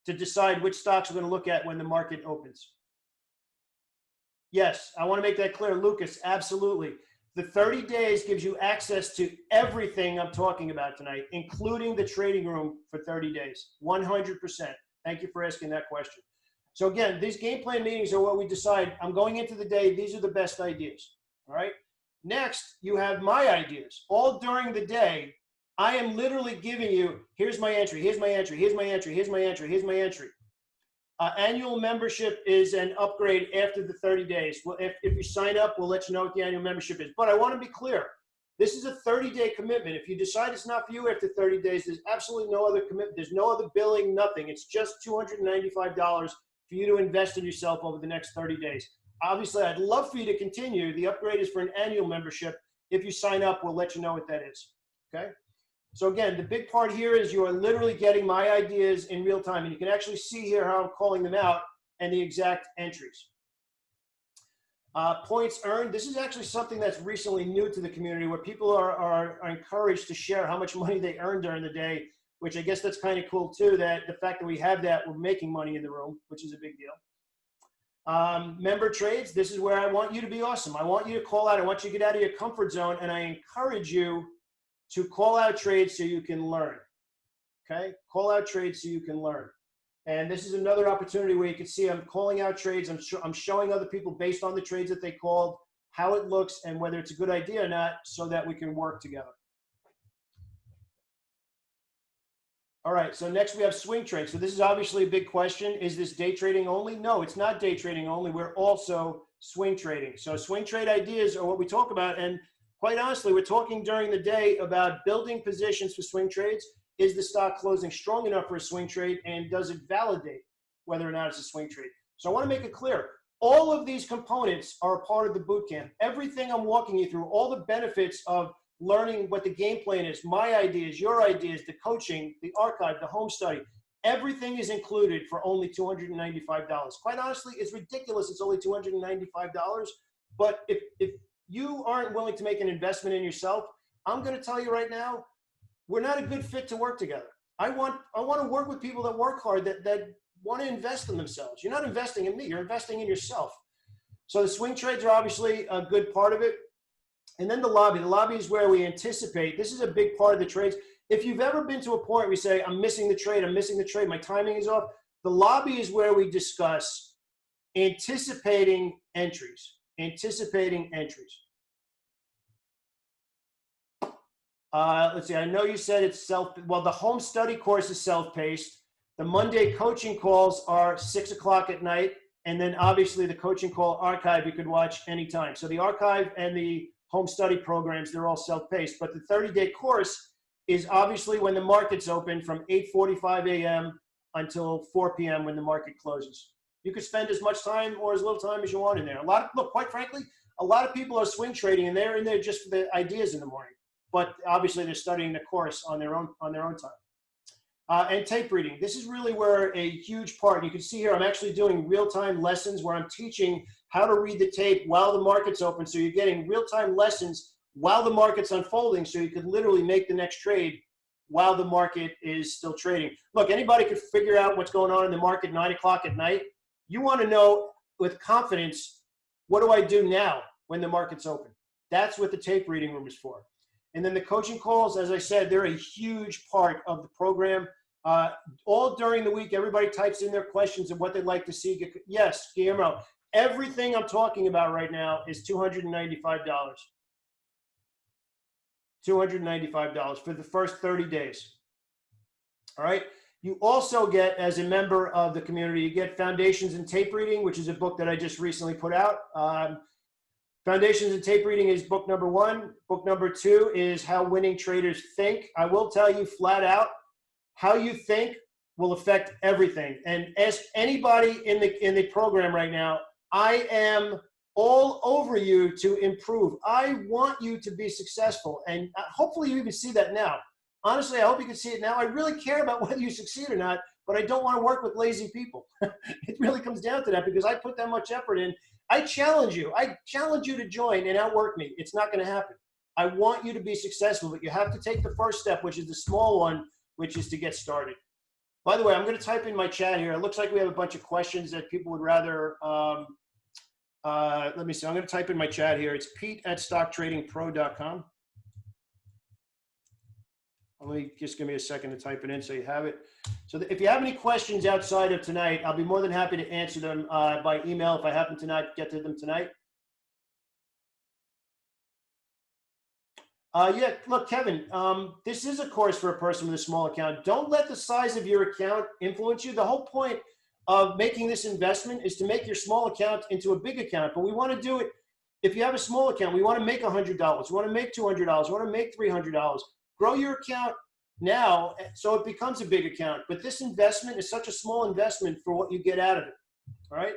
to decide which stocks we're going to look at when the market opens. Yes, I want to make that clear, Lucas, absolutely. The 30 days gives you access to everything I'm talking about tonight, including the trading room for 30 days, 100%. Thank you for asking that question. So again, these game plan meetings are what we decide. I'm going into the day. These are the best ideas. All right. Next, you have my ideas. All during the day, I am literally giving you, here's my entry, here's my entry, here's my entry, here's my entry, here's my entry. Annual membership is an upgrade after the 30 days. Well, if you sign up, we'll let you know what the annual membership is. But I want to be clear. This is a 30-day commitment. If you decide it's not for you after 30 days, there's absolutely no other commitment. There's no other billing, nothing. It's just $295 for you to invest in yourself over the next 30 days. Obviously, I'd love for you to continue. The upgrade is for an annual membership. If you sign up, we'll let you know what that is, okay? So again, the big part here is you are literally getting my ideas in real time, and you can actually see here how I'm calling them out and the exact entries. Points earned. This is actually something that's recently new to the community, where people are encouraged to share how much money they earn during the day, which I guess that's kind of cool too, that the fact that we have that, we're making money in the room, which is a big deal. Member trades, this is where I want you to be awesome. I want you to call out. I want you to get out of your comfort zone, and I encourage you to call out trades so you can learn. Okay, call out trades so you can learn. And this is another opportunity where you can see I'm calling out trades. I'm showing other people based on the trades that they called, how it looks and whether it's a good idea or not, so that we can work together. All right, so next we have swing trade. So this is obviously a big question. Is this day trading only? No, it's not day trading only. We're also swing trading. So swing trade ideas are what we talk about. And quite honestly, we're talking during the day about building positions for swing trades. Is the stock closing strong enough for a swing trade, and does it validate whether or not it's a swing trade? So I want to make it clear. All of these components are a part of the boot camp. Everything I'm walking you through, all the benefits of learning what the game plan is, my ideas, your ideas, the coaching, the archive, the home study, everything is included for only $295. Quite honestly, it's ridiculous. It's only $295. But if you aren't willing to make an investment in yourself, I'm going to tell you right now, we're not a good fit to work together. I want to work with people that work hard, that want to invest in themselves. You're not investing in me, you're investing in yourself. So the swing trades are obviously a good part of it. And then the lobby. The lobby is where we anticipate. This is a big part of the trades. If you've ever been to a point where you say, I'm missing the trade, my timing is off, the lobby is where we discuss anticipating entries. Let's see, I know you said it's well, the home study course is self-paced. The Monday coaching calls are 6 o'clock at night. And then obviously the coaching call archive you could watch anytime. So the archive and the home study programs, they're all self-paced. But the 30-day course is obviously when the market's open from 8:45 a.m. until 4 p.m. when the market closes. You could spend as much time or as little time as you want in there. Look, quite frankly, a lot of people are swing trading and they're in there just for the ideas in the morning. But obviously they're studying the course on their own time. And tape reading. This is really where a huge part, you can see here, I'm actually doing real-time lessons where I'm teaching how to read the tape while the market's open. So you're getting real-time lessons while the market's unfolding, so you could literally make the next trade while the market is still trading. Look, anybody could figure out what's going on in the market 9 o'clock at night. You want to know with confidence, what do I do now when the market's open? That's what the tape reading room is for. And then the coaching calls, as I said, they're a huge part of the program. All during the week, everybody types in their questions of what they'd like to see. Yes, Guillermo, everything I'm talking about right now is $295. $295 for the first 30 days. All right. You also get, as a member of the community, you get Foundations in Tape Reading, which is a book that I just recently put out. Foundations in Tape Reading is book number 1. Book number 2 is How Winning Traders Think. I will tell you flat out, how you think will affect everything. And ask anybody in the program right now, I am all over you to improve. I want you to be successful. And hopefully you even see that now. Honestly, I hope you can see it now. I really care about whether you succeed or not, but I don't want to work with lazy people. It really comes down to that because I put that much effort in. I challenge you. I challenge you to join and outwork me. It's not going to happen. I want you to be successful, but you have to take the first step, which is the small one, which is to get started. By the way, I'm going to type in my chat here. It looks like we have a bunch of questions that people would rather, let me see. I'm going to type in my chat here. It's pete@stocktradingpro.com. Just give me a second to type it in so you have it. So if you have any questions outside of tonight, I'll be more than happy to answer them by email if I happen to not get to them tonight. Yeah, look, Kevin, this is a course for a person with a small account. Don't let the size of your account influence you. The whole point of making this investment is to make your small account into a big account. But we want to do it, if you have a small account, we want to make $100. We want to make $200. We want to make $300. Grow your account now so it becomes a big account. But this investment is such a small investment for what you get out of it. All right.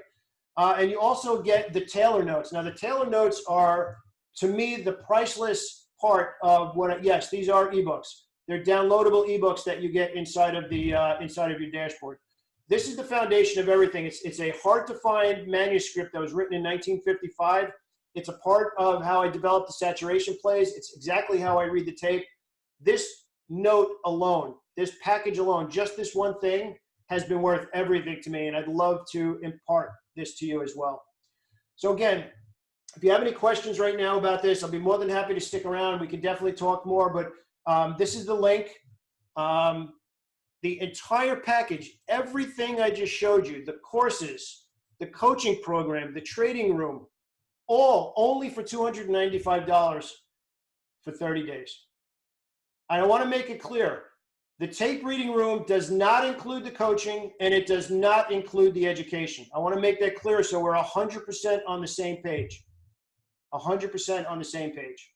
And you also get the Taylor notes. Now, the Taylor notes are, to me, the priceless part of what, yes, these are ebooks. They're downloadable ebooks that you get inside of the inside of your dashboard. This is the foundation of everything. It's a hard-to-find manuscript that was written in 1955. It's a part of how I developed the saturation plays. It's exactly how I read the tape. This note alone, this package alone, just this one thing has been worth everything to me, and I'd love to impart this to you as well. So again, if you have any questions right now about this, I'll be more than happy to stick around. We can definitely talk more, but This is the link. The entire package, everything I just showed you, the courses, the coaching program, the trading room, all only for $295 for 30 days. I want to make it clear. The tape reading room does not include the coaching, and it does not include the education. I want to make that clear so we're 100% on the same page. 100% on the same page.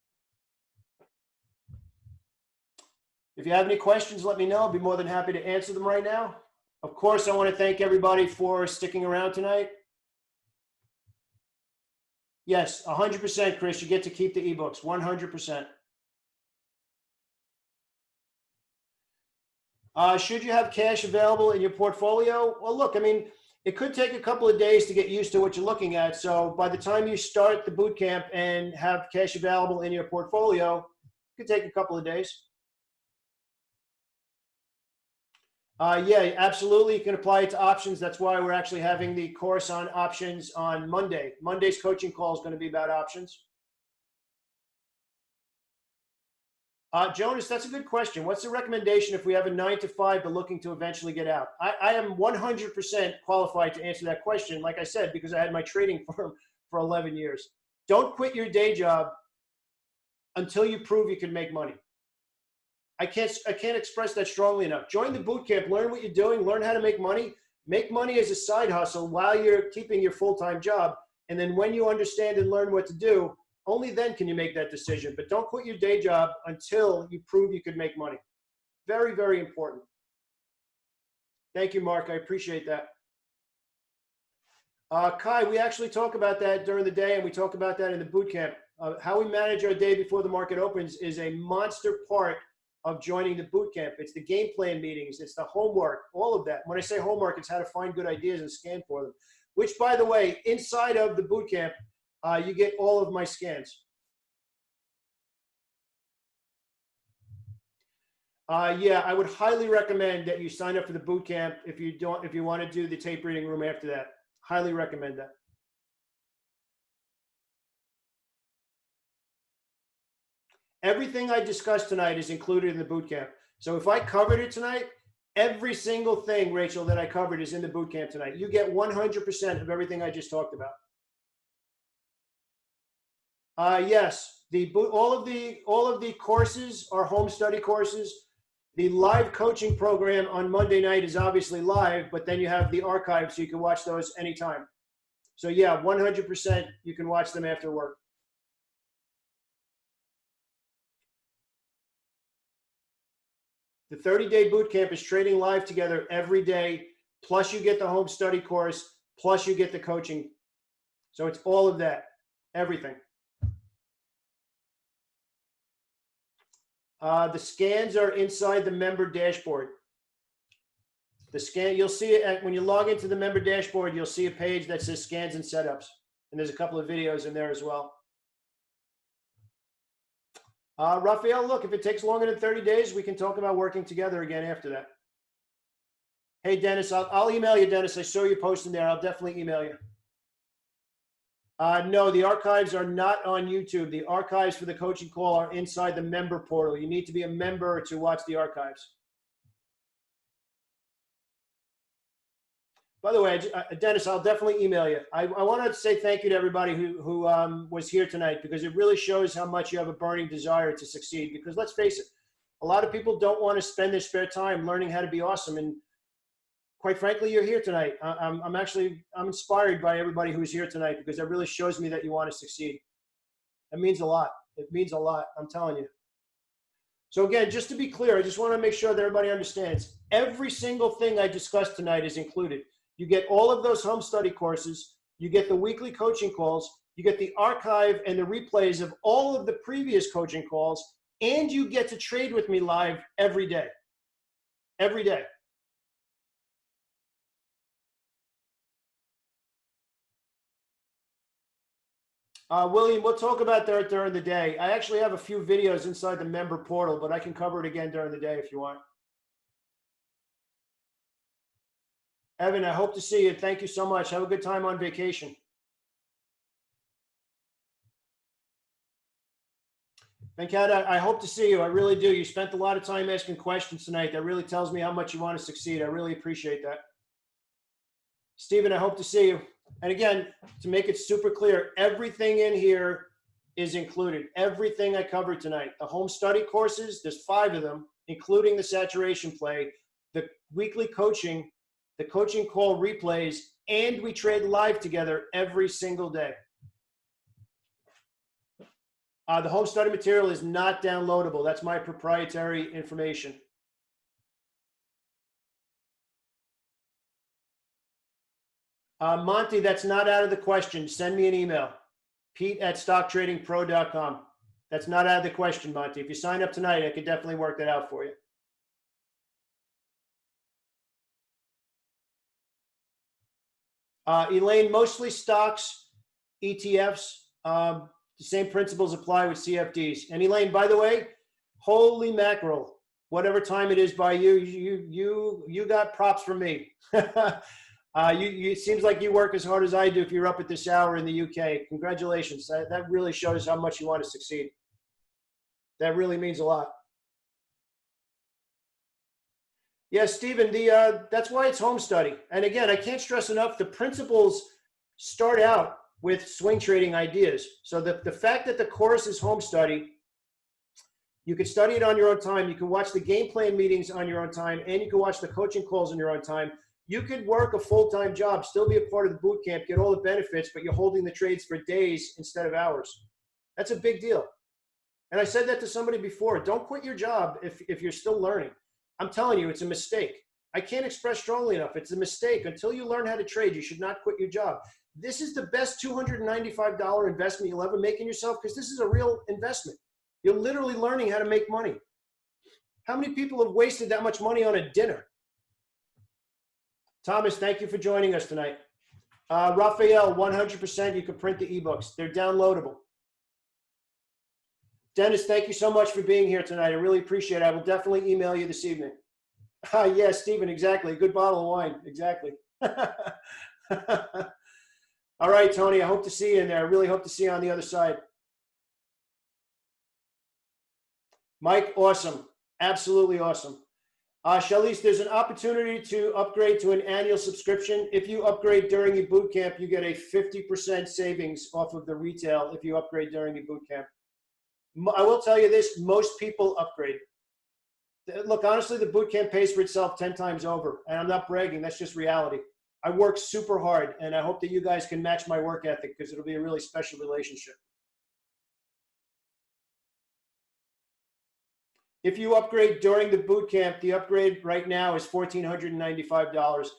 If you have any questions, let me know. I'll be more than happy to answer them right now. Of course, I want to thank everybody for sticking around tonight. Yes, 100%, Chris. You get to keep the ebooks, 100%. Should you have cash available in your portfolio? Well, look, I mean, it could take a couple of days to get used to what you're looking at. So by the time you start the boot camp and have cash available in your portfolio, it could take a couple of days. Yeah, absolutely. You can apply it to options. That's why we're actually having the course on options on Monday. Monday's coaching call is going to be about options. Jonas, that's a good question. What's the recommendation if we have a 9 to 5 but looking to eventually get out? I am 100% qualified to answer that question, like I said, because I had my trading firm for 11 years. Don't quit your day job until you prove you can make money. I can't express that strongly enough. Join the boot camp, learn what you're doing, learn how to make money as a side hustle while you're keeping your full-time job. And then when you understand and learn what to do, only then can you make that decision. But don't quit your day job until you prove you could make money. Very, very important. Thank you, Mark. I appreciate that. Kai, we actually talk about that during the day, and we talk about that in the boot camp. How we manage our day before the market opens is a monster part of joining the boot camp. It's the game plan meetings. It's the homework, all of that. When I say homework, it's how to find good ideas and scan for them, which, by the way, inside of the boot camp, you get all of my scans. Yeah, I would highly recommend that you sign up for the boot camp if you want to do the tape reading room after that. Highly recommend that. Everything I discussed tonight is included in the boot camp. So if I covered it tonight, every single thing, Rachel, that I covered is in the boot camp tonight. You get 100% of everything I just talked about. Yes, all of the courses are home study courses. The live coaching program on Monday night is obviously live, but then you have the archive, so you can watch those anytime. So yeah, 100% you can watch them after work. The 30-day boot camp is trading live together every day, plus you get the home study course, plus you get the coaching. So it's all of that, everything. The scans are inside the member dashboard. The scan, you'll see it when you log into the member dashboard, you'll see a page that says scans and setups. And there's a couple of videos in there as well. Raphael, look, if it takes longer than 30 days, we can talk about working together again after that. Hey, Dennis, I'll email you, Dennis. I saw you posting there. I'll definitely email you. No, the archives are not on YouTube. The archives for the coaching call are inside the member portal. You need to be a member to watch the archives. By the way, Dennis, I'll definitely email you. I want to say thank you to everybody who was here tonight, because it really shows how much you have a burning desire to succeed. Because let's face it, a lot of people don't want to spend their spare time learning how to be awesome. And quite frankly, you're here tonight. I'm inspired by everybody who's here tonight, because it really shows me that you want to succeed. It means a lot. It means a lot. I'm telling you. So again, just to be clear, I just want to make sure that everybody understands every single thing I discussed tonight is included. You get all of those home study courses. You get the weekly coaching calls. You get the archive and the replays of all of the previous coaching calls. And you get to trade with me live every day. Every day. William, we'll talk about that during the day. I actually have a few videos inside the member portal, but I can cover it again during the day if you want. Evan, I hope to see you. Thank you so much. Have a good time on vacation. Venkata, I hope to see you. I really do. You spent a lot of time asking questions tonight. That really tells me how much you want to succeed. I really appreciate that. Stephen, I hope to see you. And again, to make it super clear, everything in here is included. Everything I covered tonight. The home study courses, there's 5 of them, including the saturation play, the weekly coaching, the coaching call replays, and we trade live together every single day. The home study material is not downloadable. That's my proprietary information. Monty, that's not out of the question. Send me an email. Pete@stocktradingpro.com. That's not out of the question, Monty. If you sign up tonight, I could definitely work that out for you. Elaine, mostly stocks, ETFs. The same principles apply with CFDs. And Elaine, by the way, holy mackerel, whatever time it is by you, you got props from me. It seems like you work as hard as I do if you're up at this hour in the UK. Congratulations. That really shows how much you want to succeed. That really means a lot. Yes, Stephen, that's why it's home study. And again, I can't stress enough, the principles start out with swing trading ideas. So the fact that the course is home study, you can study it on your own time. You can watch the game plan meetings on your own time, and you can watch the coaching calls on your own time. You could work a full-time job, still be a part of the boot camp, get all the benefits, but you're holding the trades for days instead of hours. That's a big deal. And I said that to somebody before. Don't quit your job if you're still learning. I'm telling you, it's a mistake. I can't express strongly enough. It's a mistake. Until you learn how to trade, you should not quit your job. This is the best $295 investment you'll ever make in yourself because this is a real investment. You're literally learning how to make money. How many people have wasted that much money on a dinner? Thomas, thank you for joining us tonight. Raphael, 100% you can print the ebooks. They're downloadable. Dennis, thank you so much for being here tonight. I really appreciate it. I will definitely email you this evening. Yeah, Stephen, exactly. A good bottle of wine. Exactly. All right, Tony, I hope to see you in there. I really hope to see you on the other side. Mike, awesome. Absolutely awesome. Charlize, there's an opportunity to upgrade to an annual subscription. If you upgrade during your boot camp, you get a 50% savings off of the retail if you upgrade during your boot camp. I will tell you this, most people upgrade. Look, honestly, the boot camp pays for itself 10 times over, and I'm not bragging. That's just reality. I work super hard, and I hope that you guys can match my work ethic because it'll be a really special relationship. If you upgrade during the boot camp, the upgrade right now is $1,495.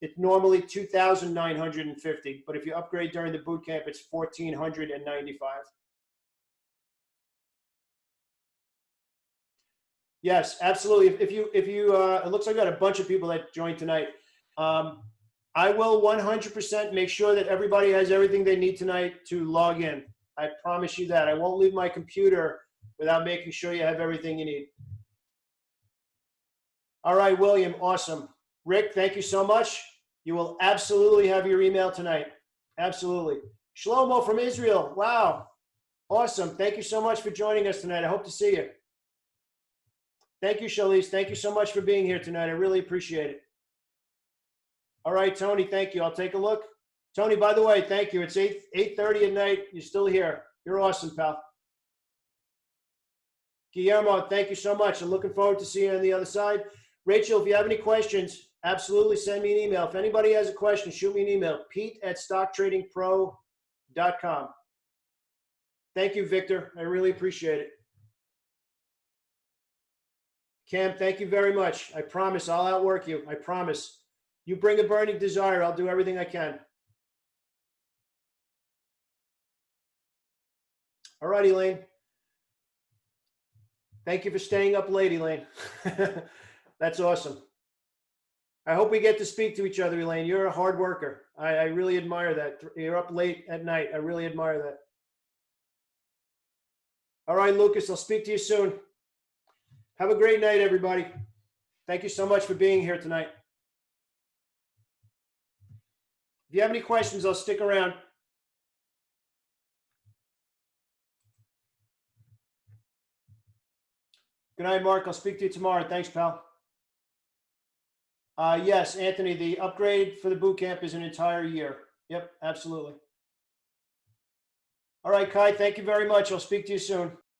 It's normally $2,950, but if you upgrade during the boot camp, it's $1,495. Yes, absolutely. If you, it looks like I got a bunch of people that joined tonight. I will 100% make sure that everybody has everything they need tonight to log in. I promise you that. I won't leave my computer without making sure you have everything you need. All right, William, awesome. Rick, thank you so much. You will absolutely have your email tonight. Absolutely. Shlomo from Israel. Wow. Awesome. Thank you so much for joining us tonight. I hope to see you. Thank you, Charlize. Thank you so much for being here tonight. I really appreciate it. All right, Tony, thank you. I'll take a look. Tony, by the way, thank you. It's 8:30 at night. You're still here. You're awesome, pal. Guillermo, thank you so much. I'm looking forward to seeing you on the other side. Rachel, if you have any questions, absolutely send me an email. If anybody has a question, shoot me an email. Pete@stocktradingpro.com. Thank you, Victor. I really appreciate it. Cam, thank you very much. I promise I'll outwork you. I promise. You bring a burning desire. I'll do everything I can. All right, Elaine. Thank you for staying up late, Elaine. That's awesome. I hope we get to speak to each other, Elaine. You're a hard worker. I really admire that. You're up late at night. I really admire that. All right, Lucas, I'll speak to you soon. Have a great night, everybody. Thank you so much for being here tonight. If you have any questions, I'll stick around. Good night, Mark. I'll speak to you tomorrow. Thanks, pal. Yes, Anthony, the upgrade for the boot camp is an entire year. Yep, absolutely. All right, Kai, thank you very much. I'll speak to you soon.